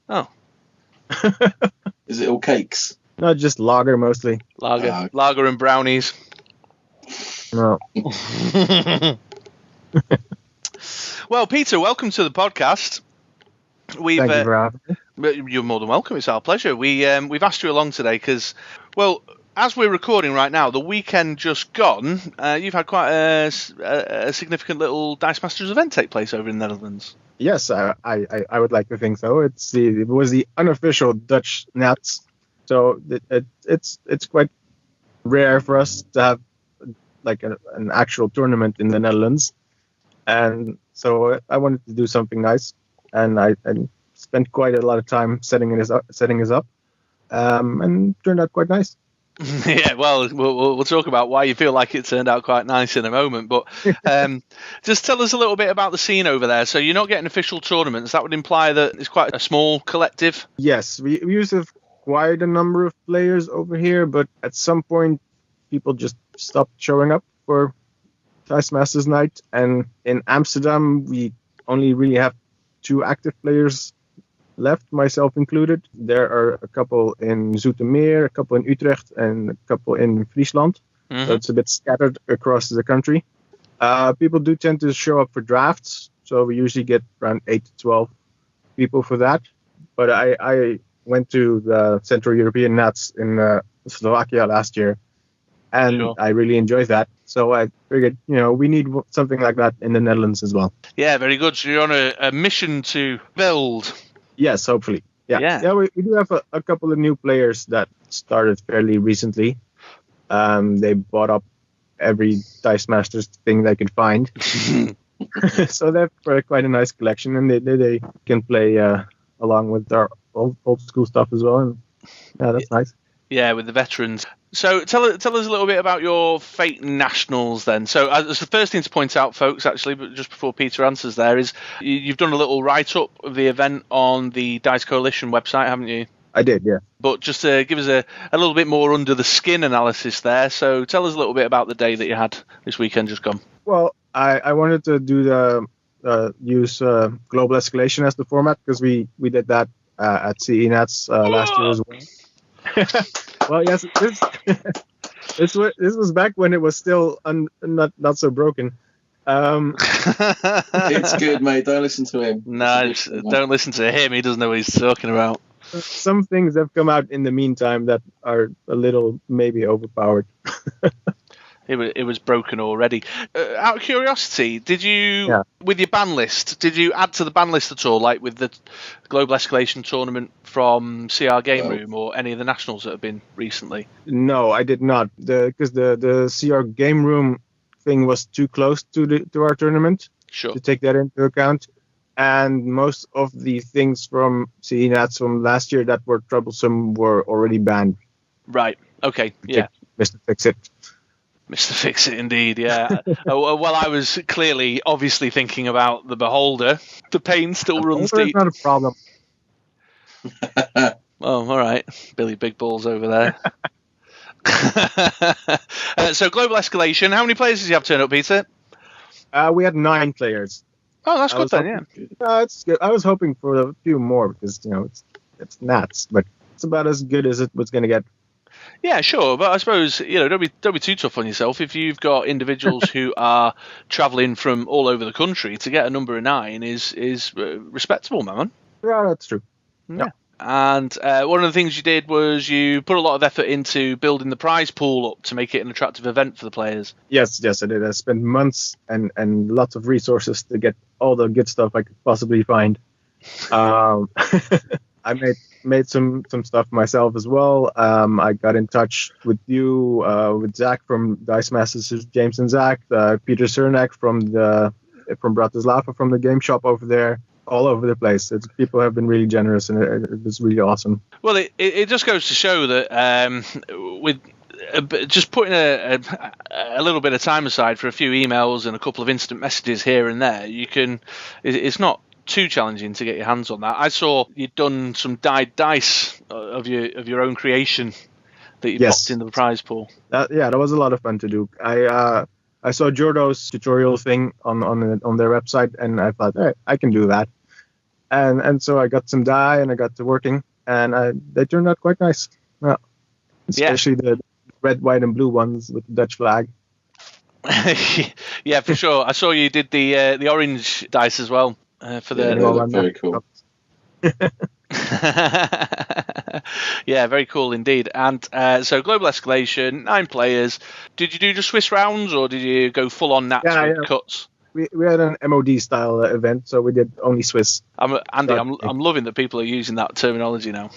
Speaker 1: Oh.
Speaker 2: Is it all cakes?
Speaker 3: No, just lager mostly.
Speaker 1: Lager and brownies.
Speaker 3: No.
Speaker 1: Well, Peter, welcome to the podcast.
Speaker 3: Thank you for having me.
Speaker 1: You're more than welcome. It's our pleasure. We've asked you along today because, well, as we're recording right now, the weekend just gone, you've had quite a significant little Dice Masters event take place over in the Netherlands.
Speaker 3: Yes, I would like to think so. It was the unofficial Dutch Nats, so it's quite rare for us to have like an actual tournament in the Netherlands, and so I wanted to do something nice, and I spent quite a lot of time setting us up, and turned out quite nice.
Speaker 1: Yeah, well, we'll talk about why you feel like it turned out quite nice in a moment. But just tell us a little bit about the scene over there. So you're not getting official tournaments. That would imply that it's quite a small collective.
Speaker 3: Yes, we used to have quite a number of players over here, but at some point, people just stopped showing up for Dice Masters Night. And in Amsterdam, we only really have 2 active players left, myself included. There are a couple in Zoetermeer, a couple in Utrecht, and a couple in Friesland.
Speaker 1: Mm-hmm.
Speaker 3: So it's a bit scattered across the country. People do tend to show up for drafts, so we usually get around 8 to 12 people for that. But I went to the Central European Nats in Slovakia last year, and
Speaker 1: Sure.
Speaker 3: I really enjoyed that. So I figured, we need something like that in the Netherlands as well.
Speaker 1: Yeah, very good. So you're on a mission to build.
Speaker 3: Yes, hopefully. Yeah. We do have a couple of new players that started fairly recently. They bought up every Dice Masters thing they could find. So they have quite a nice collection, and they can play along with our old school stuff as well. And yeah, that's nice.
Speaker 1: Yeah, with the veterans. So tell us a little bit about your Fate Nationals then. So as the first thing to point out, folks, actually, but just before Peter answers there, is you've done a little write-up of the event on the Dice Coalition website, haven't you?
Speaker 3: I did, yeah.
Speaker 1: But just to give us a little bit more under the skin analysis there. So tell us a little bit about the day that you had this weekend just gone.
Speaker 3: Well, I wanted to do use global escalation as the format, because we did that at CE Nats last year as well. Well, yes, this was back when it was still not so broken.
Speaker 2: It's good, mate. Don't listen to him.
Speaker 1: No, don't listen to him. He doesn't know what he's talking about.
Speaker 3: Some things have come out in the meantime that are a little maybe overpowered.
Speaker 1: It was broken already. Out of curiosity, did you, with your ban list, did you add to the ban list at all, like with the Global Escalation tournament from CR Game Room or any of the nationals that have been recently?
Speaker 3: No, I did not, because the CR Game Room thing was too close to our tournament to take that into account. And most of the things from CE Nats from last year that were troublesome were already banned.
Speaker 1: Right. Okay. Yeah.
Speaker 3: Mr. Fix-It.
Speaker 1: Mr. Fix-It, indeed, yeah. Well, I was obviously thinking about the Beholder. The pain still runs deep.
Speaker 3: That's not a problem.
Speaker 1: Oh, all right. Billy Big Balls over there. So, Global Escalation. How many players did you have turn up, Peter?
Speaker 3: We had 9 players.
Speaker 1: Oh, that's good then, yeah.
Speaker 3: It's good. I was hoping for a few more because, it's Nats, but it's about as good as it was going to get.
Speaker 1: Yeah, sure, but I suppose don't be too tough on yourself. If you've got individuals who are travelling from all over the country, to get a number of 9 is respectable, man.
Speaker 3: Yeah, that's true.
Speaker 1: Yeah. And one of the things you did was you put a lot of effort into building the prize pool up to make it an attractive event for the players.
Speaker 3: Yes, I did. I spent months and lots of resources to get all the good stuff I could possibly find. I made some stuff myself as well. I got in touch with you, with Zach from Dice Masters, James and Zach, Peter Cernak from Bratislava, from the game shop over there. All over the place. People have been really generous, and it was really awesome.
Speaker 1: Well, it just goes to show that with just putting a little bit of time aside for a few emails and a couple of instant messages here and there, it's not too challenging to get your hands on that. I saw you'd done some dyed dice of your own creation that you popped into the prize pool.
Speaker 3: That was a lot of fun to do. I saw Jordo's tutorial thing on their website, and I thought, hey, I can do that. And so I got some dye, and I got to working, and they turned out quite nice. Yeah. Especially the red, white, and blue ones with the Dutch flag.
Speaker 1: Yeah, for sure. I saw you did the orange dice as well for the.
Speaker 2: Yeah, they very cool.
Speaker 1: Yeah, very cool indeed. And so Global Escalation, 9 players. Did you do just Swiss rounds, or did you go full on Nats with cuts?
Speaker 3: We had an MOD style event, so we did only Swiss.
Speaker 1: I'm loving that people are using that terminology now.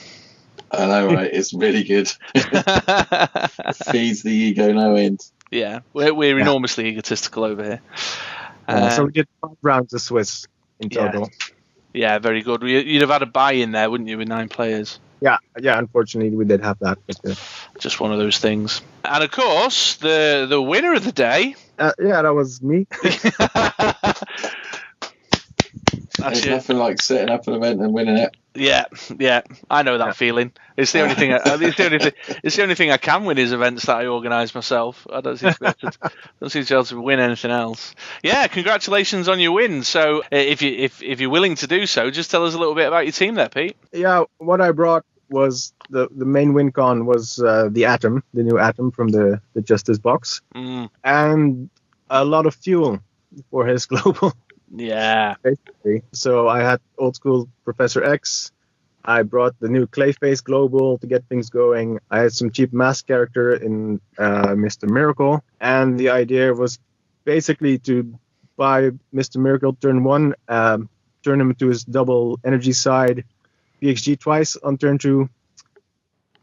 Speaker 2: I know, right? It's really good. It feeds the ego no end.
Speaker 1: Yeah, we're enormously egotistical over here.
Speaker 3: So we did 5 rounds of Swiss in total.
Speaker 1: Yeah, very good. You'd have had a buy in there, wouldn't you, with 9 players?
Speaker 3: Yeah. Unfortunately, we did have that. But,
Speaker 1: Just one of those things. And of course, the winner of the day.
Speaker 3: yeah, that was me.
Speaker 2: There's nothing like setting up an event and winning it.
Speaker 1: Yeah, I know that feeling. It's the only thing. It's the only thing I can win is events that I organise myself. I don't seem to be able to win anything else. Yeah, congratulations on your win. So, if you're willing to do so, just tell us a little bit about your team there, Pete.
Speaker 3: Yeah, what I brought was the main win con was the Atom, the new Atom from the Justice box, and a lot of fuel for his global.
Speaker 1: Yeah.
Speaker 3: Basically. So I had old school Professor X. I brought the new Clayface Global to get things going. I had some cheap mask character in Mr. Miracle. And the idea was basically to buy Mr. Miracle turn 1, turn him to his double energy side, PXG twice on turn 2,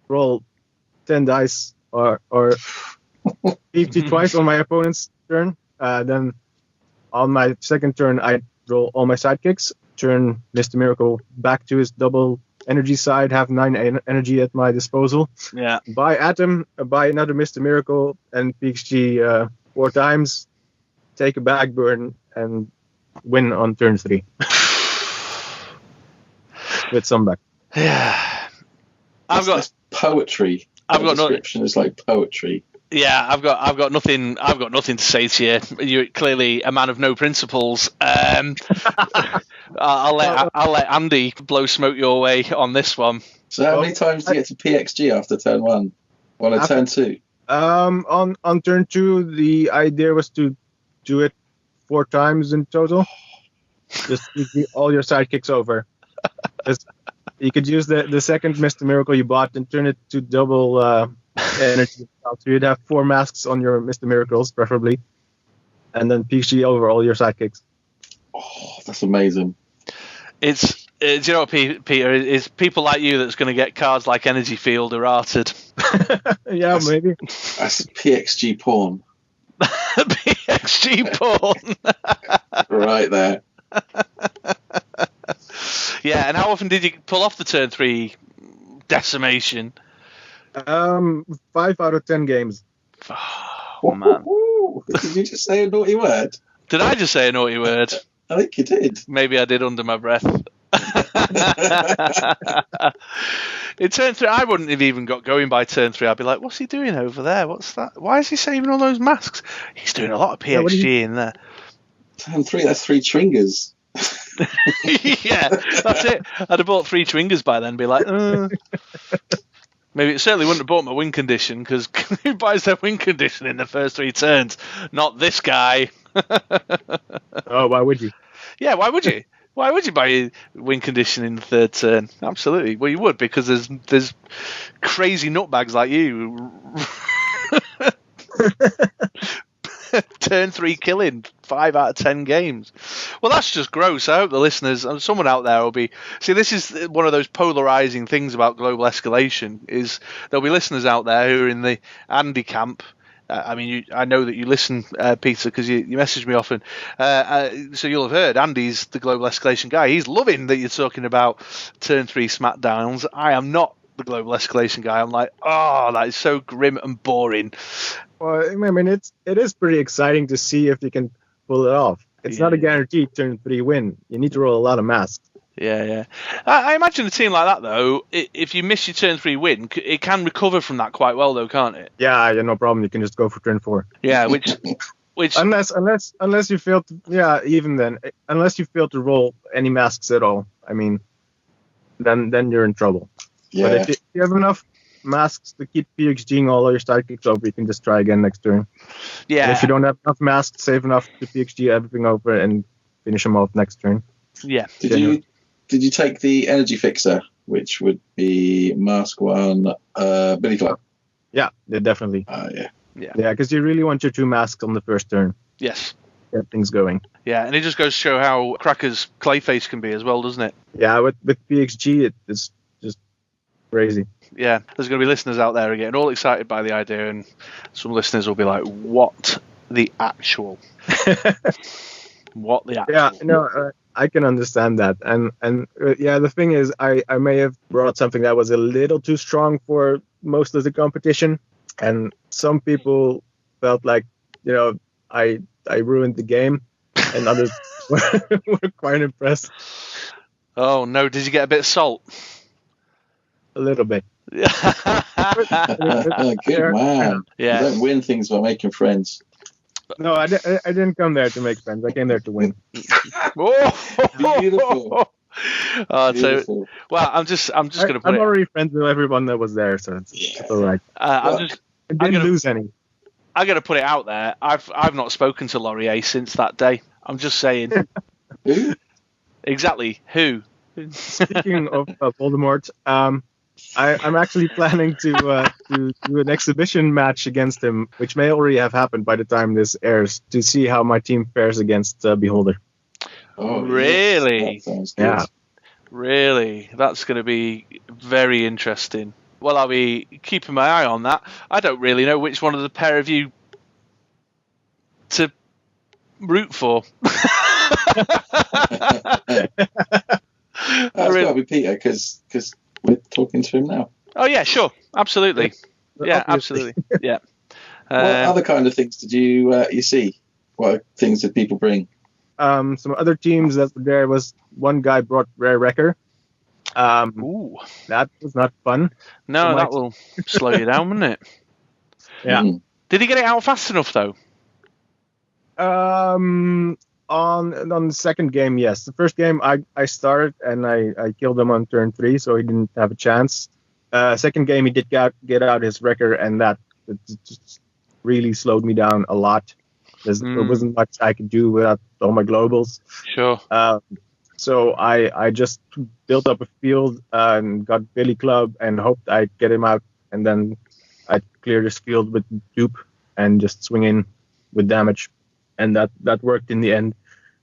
Speaker 3: roll 10 dice or PXG twice on my opponent's turn. Then on my second turn, I roll all my sidekicks, turn Mr. Miracle back to his double energy side, have 9 energy at my disposal.
Speaker 1: Yeah.
Speaker 3: Buy Atom, buy another Mr. Miracle, and PXG 4 times, take a bag burn, and win on turn 3. With some back.
Speaker 1: Yeah.
Speaker 2: That's poetry. Description is like poetry.
Speaker 1: Yeah, I've got nothing to say to you. You're clearly a man of no principles. I'll let Andy blow smoke your way on this one.
Speaker 2: So how many times do you get to PXG after turn 1? Well, on turn 2.
Speaker 3: On turn 2, the idea was to do it 4 times in total. Just all your sidekicks over. You could use the second Mr. Miracle you bought and turn it to double energy. So you'd have 4 masks on your Mr. Miracles, preferably, and then PG over all your sidekicks.
Speaker 2: Oh, that's amazing.
Speaker 1: It's do you know what, Peter? It's people like you that's going to get cards like Energy Field errated.
Speaker 3: Yeah, maybe.
Speaker 2: That's PXG porn.
Speaker 1: PXG porn.
Speaker 2: Right there.
Speaker 1: Yeah, and how often did you pull off the turn 3 decimation?
Speaker 3: 5 out of 10 games.
Speaker 1: Oh, man.
Speaker 2: Did you just say a naughty word?
Speaker 1: Did I just say a naughty word?
Speaker 2: I think you did.
Speaker 1: Maybe I did under my breath. In turn 3, I wouldn't have even got going by turn 3. I'd be like, what's he doing over there? What's that? Why is he saving all those masks? He's doing a lot of PXG in there.
Speaker 2: Turn 3, that's 3 Tringers.
Speaker 1: Yeah, that's it. I'd have bought 3 Tringers by then and be like, Maybe it certainly wouldn't have bought my win condition, because who buys their win condition in the first 3 turns? Not this guy.
Speaker 3: Oh, why would you?
Speaker 1: Yeah, why would you? Why would you buy a win condition in the 3rd turn? Absolutely. Well, you would, because there's crazy nutbags like you. Turn 3 killing 5 out of 10 games. Well, that's just gross. I hope the listeners, someone out there will be. See, this is one of those polarizing things about global escalation. Is there'll be listeners out there who are in the Andy camp. I mean, I know that you listen, Peter, because you message me often. So you'll have heard Andy's the global escalation guy. He's loving that you're talking about turn 3 smackdowns. I am not the global escalation guy. I'm like, oh, that is so grim and boring.
Speaker 3: Well, I mean, it is pretty exciting to see if you can pull it off. It's not a guaranteed turn 3 win. You need to roll a lot of masks.
Speaker 1: Yeah. I imagine a team like that, though, if you miss your turn 3 win, it can recover from that quite well, though, can't it?
Speaker 3: Yeah, no problem. You can just go for turn 4.
Speaker 1: Yeah, which
Speaker 3: unless you fail to, even then, unless you fail to roll any masks at all, I mean, then you're in trouble.
Speaker 2: Yeah.
Speaker 3: But if you have enough masks to keep PXGing all your sidekicks over, you can just try again next turn.
Speaker 1: Yeah.
Speaker 3: And if you don't have enough masks, save enough to PXG everything over and finish them off next turn.
Speaker 1: Yeah.
Speaker 2: Did you take the energy fixer, which would be mask 1, Billy Club?
Speaker 3: Yeah, definitely.
Speaker 2: Yeah,
Speaker 3: because you really want your 2 masks on the first turn.
Speaker 1: Yes.
Speaker 3: Get things going.
Speaker 1: Yeah, and it just goes to show how crackers Clayface can be as well, doesn't it?
Speaker 3: Yeah, with PXG, it's just crazy.
Speaker 1: Yeah, there's going to be listeners out there getting all excited by the idea, and some listeners will be like, what the actual? What the actual?
Speaker 3: Yeah, no, I can understand that, and yeah, the thing is, I may have brought something that was a little too strong for most of the competition, and some people felt like, I ruined the game, and others were quite impressed.
Speaker 1: Oh no! Did you get a bit of salt?
Speaker 3: A little bit.
Speaker 2: Good man.
Speaker 1: Yeah.
Speaker 2: You don't win things by making friends.
Speaker 3: No, I didn't come there to make friends. I came there to win.
Speaker 2: Beautiful.
Speaker 1: Oh,
Speaker 2: Beautiful.
Speaker 1: well, I'm just going to put
Speaker 3: I'm
Speaker 1: it.
Speaker 3: already friends with everyone that was there, so it's all right.
Speaker 1: I
Speaker 3: didn't lose any.
Speaker 1: I got to put it out there. I've not spoken to Laurier since that day. I'm just saying.
Speaker 2: Who?
Speaker 1: Exactly. Who?
Speaker 3: Speaking of Voldemort, I'm actually planning to do an exhibition match against him, which may already have happened by the time this airs, to see how my team fares against Beholder.
Speaker 2: Oh,
Speaker 1: really?
Speaker 2: Yes, that sounds good.
Speaker 3: Yeah.
Speaker 1: Really? That's going to be very interesting. Well, I'll be keeping my eye on that. I don't really know which one of the pair of you to root for.
Speaker 2: That's got to be Peter, because we're talking to him now.
Speaker 1: Oh yeah, sure, absolutely. Yeah,
Speaker 3: Obviously.
Speaker 1: absolutely. Yeah.
Speaker 2: What other kind of things did you see? What things did people bring?
Speaker 3: Some other teams that were there was one guy brought Rare Wrecker.
Speaker 1: Ooh.
Speaker 3: That was not fun.
Speaker 1: No,
Speaker 3: So
Speaker 1: that will slow you down, wouldn't it?
Speaker 3: Yeah.
Speaker 1: Did he get it out fast enough though?
Speaker 3: On the second game, yes. The first game I started and I killed him on turn 3, so he didn't have a chance. Second game he did get out his wrecker, and that it just really slowed me down a lot. There wasn't much I could do without all my globals.
Speaker 1: Sure.
Speaker 3: So I just built up a field and got Billy Club and hoped I'd get him out, and then I'd clear this field with dupe and just swing in with damage. And that worked in the end,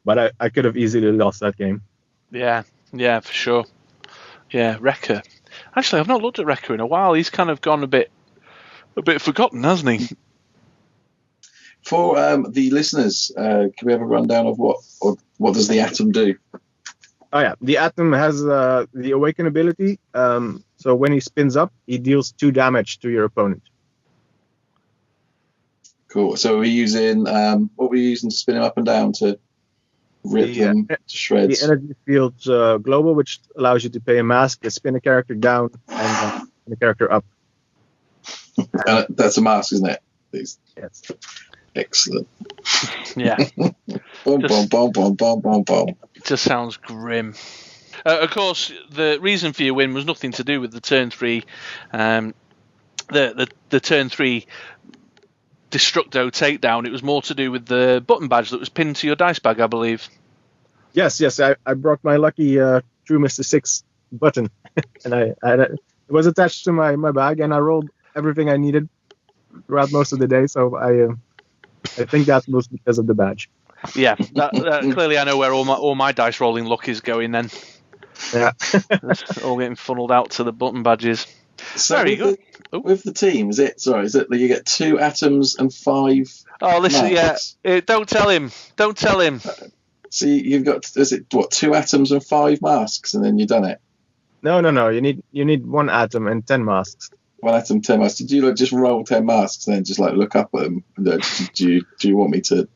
Speaker 3: but I could have easily lost that game.
Speaker 1: Yeah, for sure. Yeah, Wrecker. Actually, I've not looked at Wrecker in a while. He's kind of gone a bit forgotten, hasn't he?
Speaker 2: For the listeners, can we have a rundown of what does the Atom do?
Speaker 3: Oh yeah, the Atom has the Awaken ability. So when he spins up, he deals 2 damage to your opponent.
Speaker 2: Cool. So we're using what were you using to spin him up and down to rip them to shreds?
Speaker 3: The energy field global, which allows you to pay a mask, spin a character down, and spin a character up.
Speaker 2: That's a mask, isn't it? Please.
Speaker 3: Yes.
Speaker 2: Excellent.
Speaker 1: Yeah.
Speaker 2: Boom, boom, boom, boom, boom, boom, boom.
Speaker 1: It just sounds grim. Of course, the reason for your win was nothing to do with the turn 3, the turn 3 Destructo takedown. It was more to do with the button badge that was pinned to your dice bag, I believe.
Speaker 3: Yes. I brought my lucky True Mr. 6 button, and it was attached to my bag, and I rolled everything I needed throughout most of the day. So I think that was because of the badge.
Speaker 1: Yeah, that clearly I know where all my dice rolling luck is going then.
Speaker 3: Yeah.
Speaker 2: It's
Speaker 1: all getting funneled out to the button badges.
Speaker 2: So
Speaker 1: very good.
Speaker 2: With the team, is it that you get 2 atoms and 5?
Speaker 1: Oh, listen,
Speaker 2: masks?
Speaker 1: Don't tell him. Don't tell him.
Speaker 2: So you've got 2 atoms and 5 masks, and then you've done it.
Speaker 3: No. You need 1 atom and 10 masks.
Speaker 2: 1 atom, 10 masks. Did you just roll 10 masks and then just look up at them? And do you want me to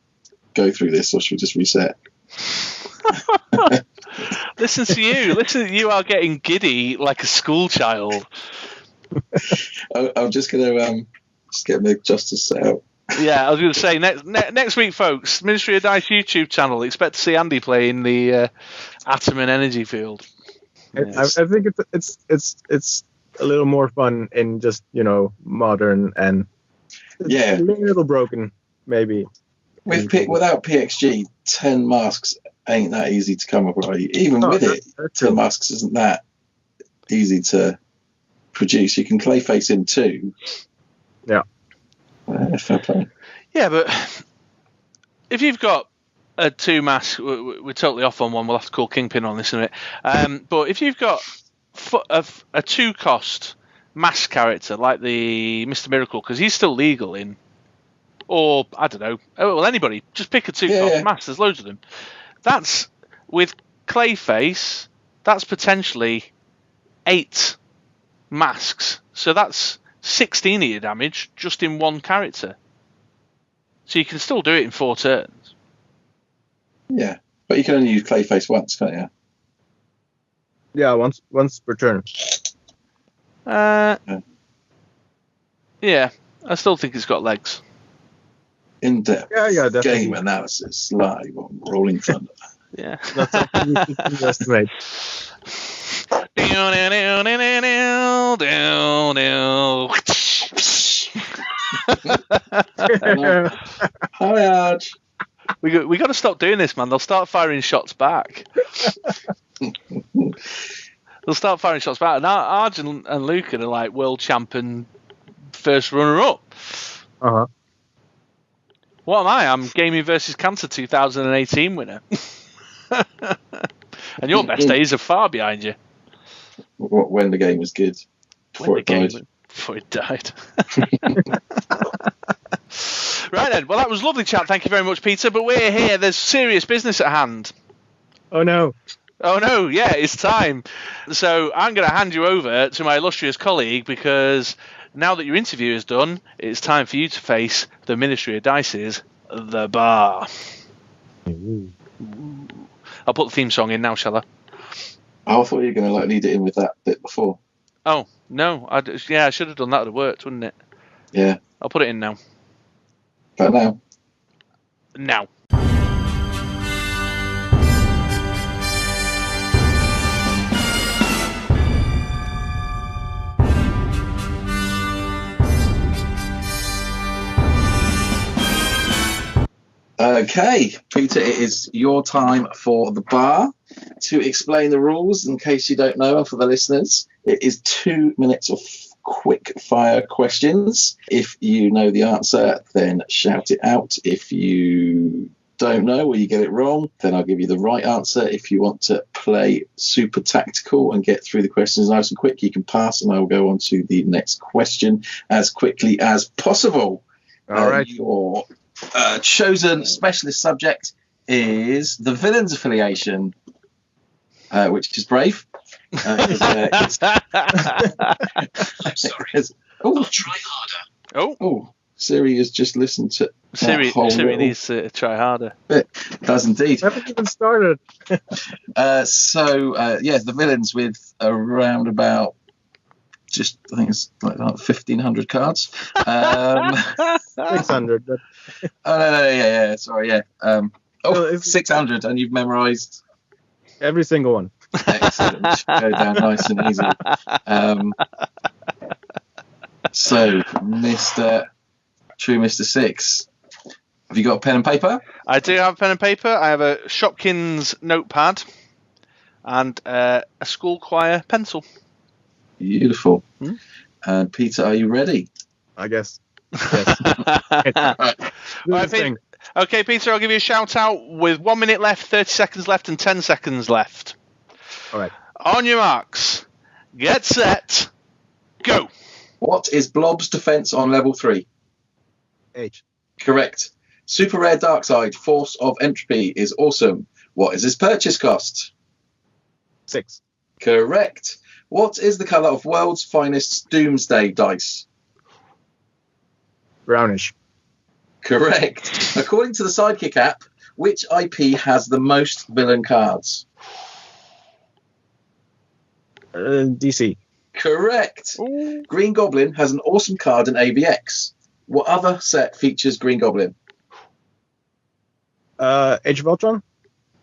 Speaker 2: go through this, or should we just reset?
Speaker 1: Listen to you. You are getting giddy like a school child.
Speaker 2: I'm just going to just get the justice set out.
Speaker 1: Yeah, I was going to say next week, folks. Ministry of Dice YouTube channel. Expect to see Andy play in the atom and energy field.
Speaker 3: Yes. I think it's a little more fun in just modern, and a little broken maybe.
Speaker 2: Without PXG, 10 masks ain't that easy to come up with. Even with it, 10 masks isn't that easy to produce. You can clayface in 2.
Speaker 3: Yeah.
Speaker 2: Fair play.
Speaker 1: Yeah, but if you've got a 2 mask, we're totally off on one. We'll have to call Kingpin on this in a minute. But if you've got a 2 cost mask character like the Mr. Miracle, because he's still legal in, or I don't know, anybody, just pick a 2 cost mask. There's loads of them. That's with Clayface, that's potentially 8 masks. So that's 16 of your damage just in one character. So you can still do it in 4 turns.
Speaker 2: Yeah, but you can only use Clayface once, can't you?
Speaker 3: Yeah, once per turn.
Speaker 1: Yeah, I still think it's got legs.
Speaker 2: In-depth
Speaker 3: definitely.
Speaker 2: game analysis live on Rolling Thunder.
Speaker 1: Yeah.
Speaker 3: Not something you should underestimate.
Speaker 2: Hi, Arch.
Speaker 1: We got to stop doing this, man. They'll start firing shots back. They'll start firing shots back. And Arj and Lucan are like world champion first runner-up.
Speaker 3: Uh-huh.
Speaker 1: What am I? I'm Gaming vs. Cancer 2018 winner. And your best days are far behind you.
Speaker 2: When the game was good. Before it
Speaker 1: died. Right then. Well, that was lovely chat. Thank you very much, Peter. But we're here. There's serious business at hand.
Speaker 3: Oh, no.
Speaker 1: Oh, no. Yeah, it's time. So I'm going to hand you over to my illustrious colleague because now that your interview is done, it's time for you to face the Ministry of Dice's The Bar.
Speaker 3: Ooh.
Speaker 1: I'll put the theme song in now, shall I?
Speaker 2: Oh, I thought you were going to lead it in with that bit before.
Speaker 1: Oh, no. I should have done that. It would have worked, wouldn't it?
Speaker 2: Yeah.
Speaker 1: I'll put it in now.
Speaker 2: But now?
Speaker 1: Now.
Speaker 2: Okay, Peter, it is your time for the bar to explain the rules in case you don't know, and for the listeners. It is 2 minutes of quick fire questions. If you know the answer, then shout it out. If you don't know or you get it wrong, then I'll give you the right answer. If you want to play super tactical and get through the questions nice and quick, you can pass and I will go on to the next question as quickly as possible.
Speaker 3: All right.
Speaker 2: Your chosen specialist subject is the villain's affiliation, which is brave.
Speaker 4: I'm sorry. I'll try harder.
Speaker 2: Oh, Siri has just listened to
Speaker 1: Siri needs to try harder.
Speaker 2: It does indeed.
Speaker 3: I haven't even started.
Speaker 2: The villains with around about I think it's like 1,500 cards.
Speaker 3: 600.
Speaker 2: Oh, no, yeah, sorry, yeah. 600, and you've memorised
Speaker 3: Every single one.
Speaker 2: Excellent. Go down nice and easy. So, Mr. Six, have you got a pen and paper?
Speaker 1: I do have a pen and paper. I have a Shopkins notepad and a school choir pencil.
Speaker 2: Beautiful. And Peter, are you ready?
Speaker 3: I guess. Yes.
Speaker 1: Right, okay, Peter, I'll give you a shout out with 1 minute left, 30 seconds left, and 10 seconds left.
Speaker 3: All right.
Speaker 1: On your marks, get set, go.
Speaker 2: What is Blob's defense on level 3?
Speaker 3: H.
Speaker 2: Correct. Super rare dark side, force of entropy is awesome. What is his purchase cost?
Speaker 3: 6.
Speaker 2: Correct. What is the colour of world's finest doomsday dice?
Speaker 3: Brownish.
Speaker 2: Correct. According to the Sidekick app, which IP has the most villain cards?
Speaker 3: DC.
Speaker 2: Correct.
Speaker 1: Ooh.
Speaker 2: Green Goblin has an awesome card in AVX. What other set features Green Goblin?
Speaker 3: Age of Ultron?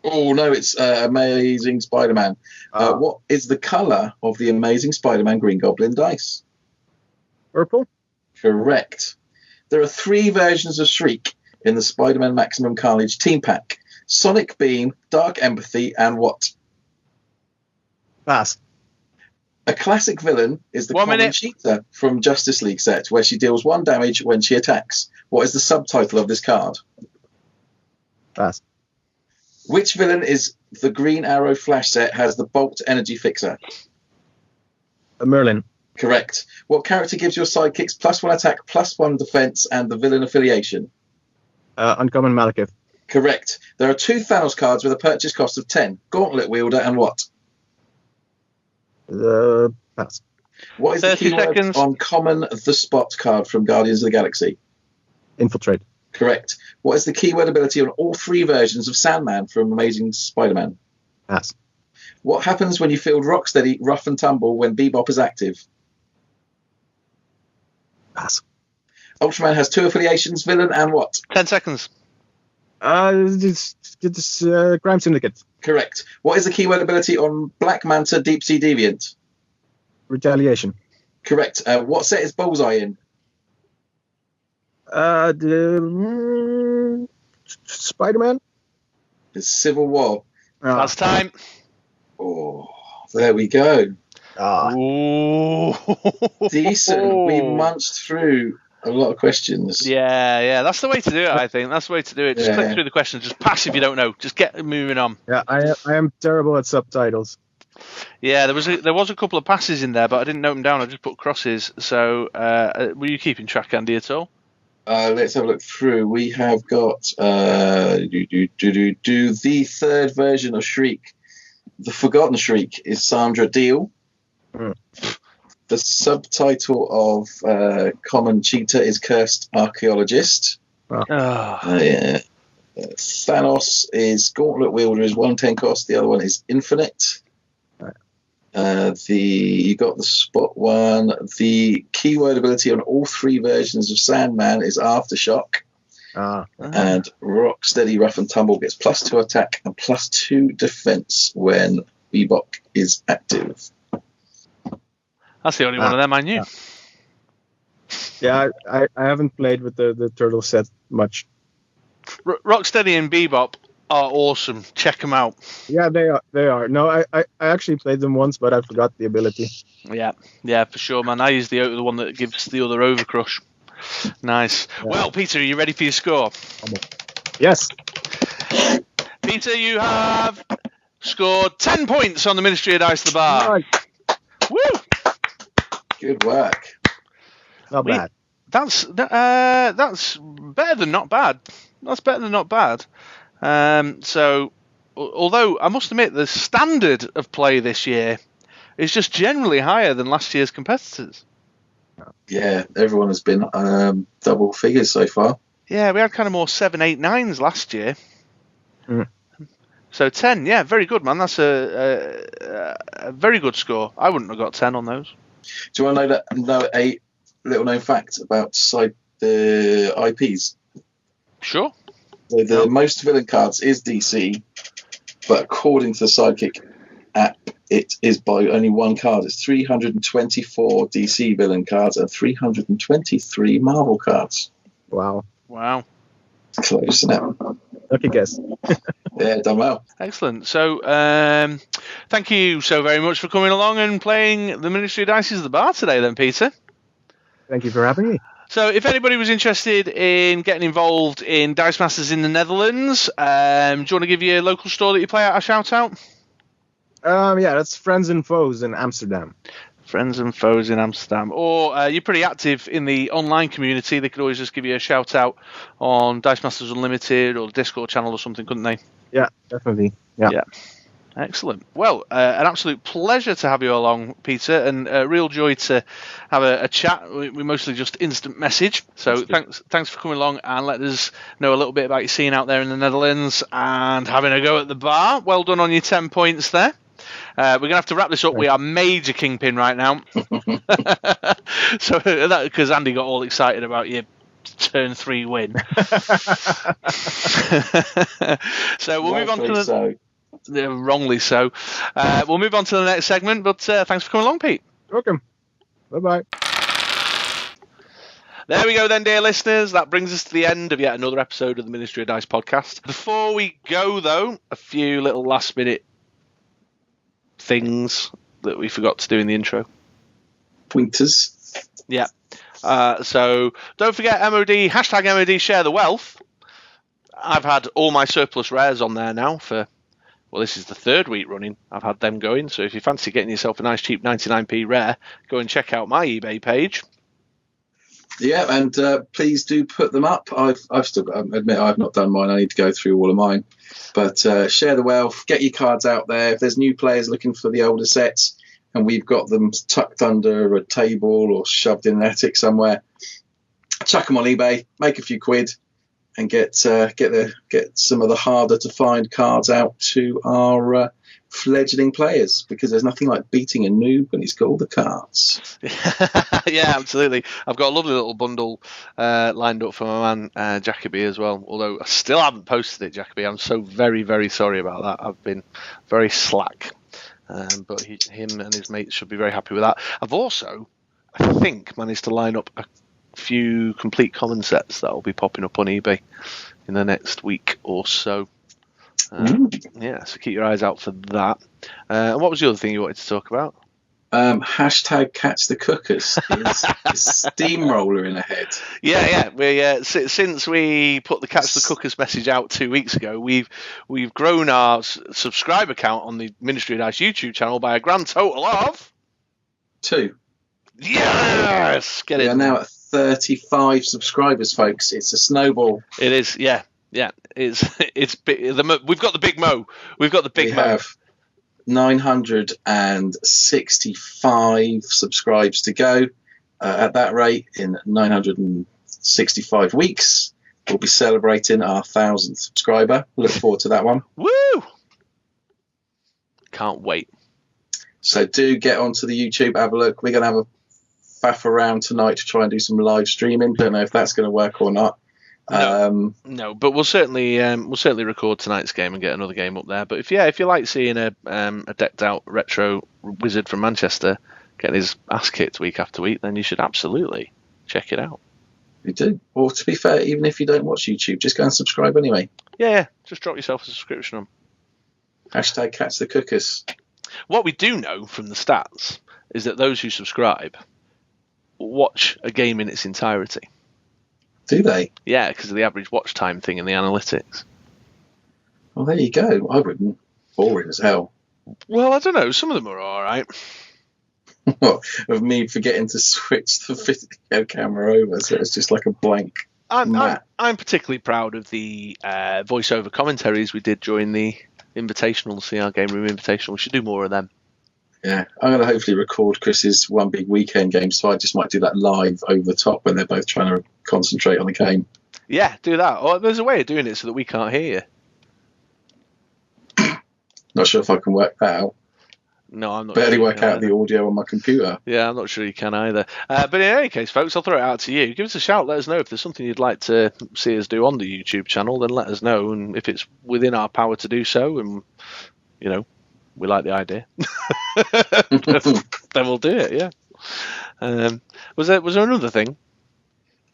Speaker 2: Oh, no, it's Amazing Spider-Man. What is the colour of the Amazing Spider-Man Green Goblin dice?
Speaker 3: Purple?
Speaker 2: Correct. There are 3 versions of Shriek in the Spider-Man Maximum Carnage team pack. Sonic Beam, Dark Empathy, and what?
Speaker 3: Pass.
Speaker 2: A classic villain is the Common Cheetah from Justice League set, where she deals 1 damage when she attacks. What is the subtitle of this card?
Speaker 3: Pass.
Speaker 2: Which villain is the Green Arrow Flash set has the Bolt Energy Fixer?
Speaker 3: Merlin.
Speaker 2: Correct. What character gives your sidekicks +1 attack, +1 defense, and the villain affiliation?
Speaker 3: Uncommon Malekith.
Speaker 2: Correct. There are 2 Thanos cards with a purchase cost of 10. Gauntlet Wielder and what?
Speaker 3: Pass.
Speaker 2: What is the
Speaker 1: 30
Speaker 2: keyword
Speaker 1: seconds.
Speaker 2: on Common the Spot card from Guardians of the Galaxy?
Speaker 3: Infiltrate.
Speaker 2: Correct. What is the keyword ability on all 3 versions of Sandman from Amazing Spider-Man?
Speaker 3: Pass.
Speaker 2: What happens when you field Rocksteady, Rough and Tumble when Bebop is active?
Speaker 3: Pass.
Speaker 2: Ultraman has 2 affiliations, villain and what?
Speaker 1: 10 seconds.
Speaker 3: It's Crime Syndicate.
Speaker 2: Correct. What is the keyword ability on Black Manta, Deep Sea Deviant?
Speaker 3: Retaliation.
Speaker 2: Correct. What set is Bullseye in?
Speaker 3: Spider-Man.
Speaker 2: It's Civil War.
Speaker 1: Last time.
Speaker 2: Oh, there we go.
Speaker 1: Ooh.
Speaker 2: Decent. We munched through a lot of questions.
Speaker 1: Yeah. That's the way to do it, I think. That's the way to do it. Just click through the questions. Just pass if you don't know. Just get moving on.
Speaker 3: Yeah, I am terrible at subtitles.
Speaker 1: Yeah, there was a couple of passes in there, but I didn't note them down. I just put crosses. So, were you keeping track, Andy, at all?
Speaker 2: Let's have a look through. We have got the third version of Shriek. The Forgotten Shriek is Sandra Deal. The subtitle of Common Cheetah is Cursed Archaeologist. Thanos is Gauntlet Wielder is 110 cost. The other one is Infinite. You got the spot one. The keyword ability on all 3 versions of Sandman is Aftershock. And Rocksteady Rough and Tumble gets +2 attack and +2 defense when Bebop is active.
Speaker 1: That's the only one of them I knew.
Speaker 3: Yeah, I haven't played with the turtle set much.
Speaker 1: Rocksteady and Bebop are awesome. Check them out.
Speaker 3: Yeah, they are. No, I actually played them once, but I forgot the ability.
Speaker 1: Yeah, for sure, man. I use the one that gives the other overcrush. Nice. Yeah. Well, Peter, are you ready for your score?
Speaker 3: Yes.
Speaker 1: Peter, you have scored 10 points on the Ministry of Dice the Bar.
Speaker 3: Nice.
Speaker 1: Woo!
Speaker 2: Good work.
Speaker 3: Not bad.
Speaker 1: That's better than not bad. That's better than not bad. So, although I must admit the standard of play this year is just generally higher than last year's competitors.
Speaker 2: Yeah, everyone has been double figures so far.
Speaker 1: Yeah, we had kind of more 7, 8, 9s last year. So 10, yeah, very good, man. That's a very good score. I wouldn't have got 10 on those.
Speaker 2: Do you want to know a little known fact about the IPs?
Speaker 1: Sure.
Speaker 2: So the most villain cards is DC, but according to the Sidekick app, it is by only 1 card. It's 324 DC villain cards and 323 Marvel cards.
Speaker 3: Wow.
Speaker 2: Close, isn't it?
Speaker 3: Lucky guess.
Speaker 2: Yeah, done well.
Speaker 1: Excellent. So, thank you so very much for coming along and playing the Ministry of Dice is the Bar today then, Peter.
Speaker 3: Thank you for having me.
Speaker 1: So if anybody was interested in getting involved in Dice Masters in the Netherlands, do you want to give your local store that you play at a shout out?
Speaker 3: Yeah, that's Friends and Foes in Amsterdam.
Speaker 1: Friends and Foes in Amsterdam. Or you're pretty active in the online community. They could always just give you a shout out on Dice Masters Unlimited or the Discord channel or something, couldn't they?
Speaker 3: Yeah, definitely. Yeah.
Speaker 1: Excellent. Well, an absolute pleasure to have you along, Peter, and a real joy to have a chat. We mostly just instant message. So thanks for coming along and letting us know a little bit about your scene out there in the Netherlands and having a go at the bar. Well done on your 10 points there. We're going to have to wrap this up. We are major kingpin right now. So because Andy got all excited about your turn 3 win. So we'll move on to the... wrongly so. We'll move on to the next segment, but thanks for coming along, Pete.
Speaker 3: Welcome. Bye-bye.
Speaker 1: There we go then, dear listeners. That brings us to the end of yet another episode of the Ministry of Dice podcast. Before we go, though, a few little last-minute things that we forgot to do in the intro.
Speaker 2: Pointers.
Speaker 1: Yeah. So don't forget MOD, #MOD share the wealth. I've had all my surplus rares on there now for... Well, this is the 3rd week running. I've had them going. So if you fancy getting yourself a nice cheap 99p rare, go and check out my eBay page.
Speaker 2: Yeah, and please do put them up. I've still got, I admit I've not done mine. I need to go through all of mine. But share the wealth, get your cards out there. If there's new players looking for the older sets and we've got them tucked under a table or shoved in an attic somewhere, chuck them on eBay, make a few quid, and get some of the harder to find cards out to our fledgling players, because there's nothing like beating a noob when he's got all the cards.
Speaker 1: Yeah, absolutely. I've got a lovely little bundle lined up for my man Jacoby as well, although I still haven't posted it, Jacoby. I'm so very, very sorry about that. I've been very slack, but him and his mates should be very happy with that. I've also, I think, managed to line up a few complete common sets that will be popping up on eBay in the next week or so. Yeah, so keep your eyes out for that. And what was the other thing you wanted to talk about?
Speaker 2: Hashtag catch the cookers is steamroller in ahead.
Speaker 1: Yeah. We since we put the catch the cookers message out 2 weeks ago, we've grown our subscriber count on the Ministry of Dice YouTube channel by a grand total of
Speaker 2: 2.
Speaker 1: Yes,
Speaker 2: We are now at 35 subscribers, folks. It's a snowball.
Speaker 1: It is, yeah. It's big. We've got the big mo. We have
Speaker 2: 965 subscribes to go. At that rate, in 965 weeks, we'll be celebrating our 1,000th subscriber. Look forward to that one.
Speaker 1: Woo! Can't wait.
Speaker 2: So do get onto the YouTube, have a look. We're going to have a faff around tonight to try and do some live streaming. Don't know if that's going to work or not.
Speaker 1: No, but we'll certainly record tonight's game and get another game up there. But if you like seeing a decked out retro wizard from Manchester getting his ass kicked week after week, then you should absolutely check it out.
Speaker 2: You do. Or to be fair, even if you don't watch YouTube, just go and subscribe anyway.
Speaker 1: Yeah, just drop yourself a subscription on.
Speaker 2: Hashtag catch the cookers.
Speaker 1: What we do know from the stats is that those who subscribe watch a game in its entirety.
Speaker 2: Do they?
Speaker 1: Yeah, because of the average watch time thing in the analytics.
Speaker 2: Well, there you go. I wouldn't. Boring as hell.
Speaker 1: Well, I don't know. Some of them are all right.
Speaker 2: Of me forgetting to switch the video camera over, so it's just like a blank.
Speaker 1: I'm particularly proud of the voiceover commentaries we did during the Invitational, the CR Game Room Invitational. We should do more of them.
Speaker 2: Yeah, I'm going to hopefully record Chris's one big weekend game, so I just might do that live over the top when they're both trying to concentrate on the game.
Speaker 1: Yeah, do that. Or there's a way of doing it so that we can't hear you.
Speaker 2: Not sure if I can work that out.
Speaker 1: No, I'm not.
Speaker 2: Barely work out the audio on my computer.
Speaker 1: Yeah, I'm not sure you can either. But in any case, folks, I'll throw it out to you. Give us a shout. Let us know if there's something you'd like to see us do on the YouTube channel. Then let us know, and if it's within our power to do so, and we like the idea, then we'll do it. Yeah. Was there another thing?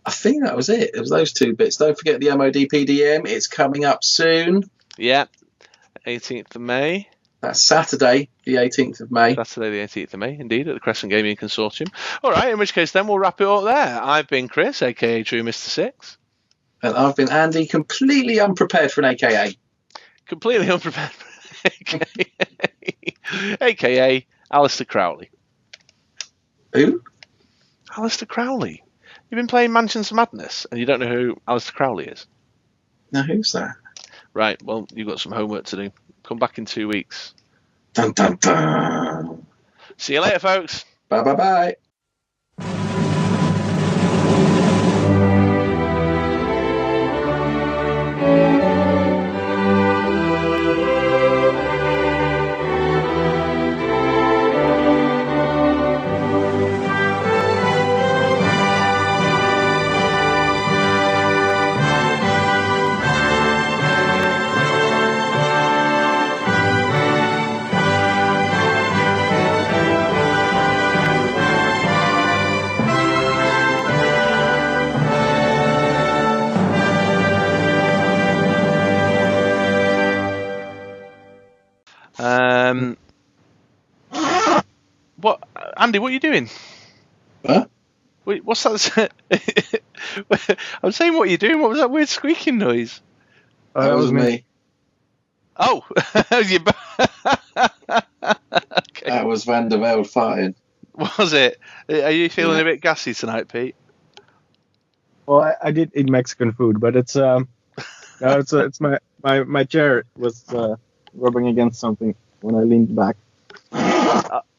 Speaker 2: I think that was it. It was those two bits. Don't forget the MOD PDM. It's coming up soon.
Speaker 1: Yeah, 18th of May.
Speaker 2: That's Saturday, the 18th of May.
Speaker 1: Saturday, the 18th of May, indeed, at the Crescent Gaming Consortium. All right, in which case then we'll wrap it up there. I've been Chris, a.k.a. True Mr. Six.
Speaker 2: And I've been Andy, completely unprepared for an AKA.
Speaker 1: Completely unprepared for an AKA. a.k.a. Alistair Crowley.
Speaker 2: Who?
Speaker 1: Alistair Crowley. You've been playing Mansions of Madness and you don't know who Alistair Crowley is?
Speaker 2: No, who's that?
Speaker 1: Right, well, you've got some homework to do. Come back in 2 weeks.
Speaker 2: Dun, dun, dun.
Speaker 1: See you later, folks.
Speaker 2: Bye, bye, bye.
Speaker 1: What, Andy? What are you doing?
Speaker 2: Huh?
Speaker 1: Wait, what's that? I'm saying, what are you doing? What was that weird squeaking noise?
Speaker 2: That was me.
Speaker 1: Oh, okay.
Speaker 2: That was Van der Velde farting.
Speaker 1: Was it? Are you feeling a bit gassy tonight, Pete?
Speaker 3: Well, I did eat Mexican food, but it's no, it's my chair was rubbing against something when I leaned back.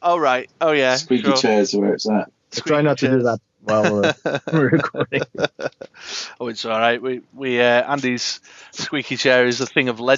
Speaker 1: Oh right. Oh yeah.
Speaker 2: Squeaky
Speaker 1: Sure.
Speaker 2: chairs are where it's at.
Speaker 3: I try not to do that while we're recording.
Speaker 1: Oh, it's all right. We Andy's squeaky chair is a thing of legend.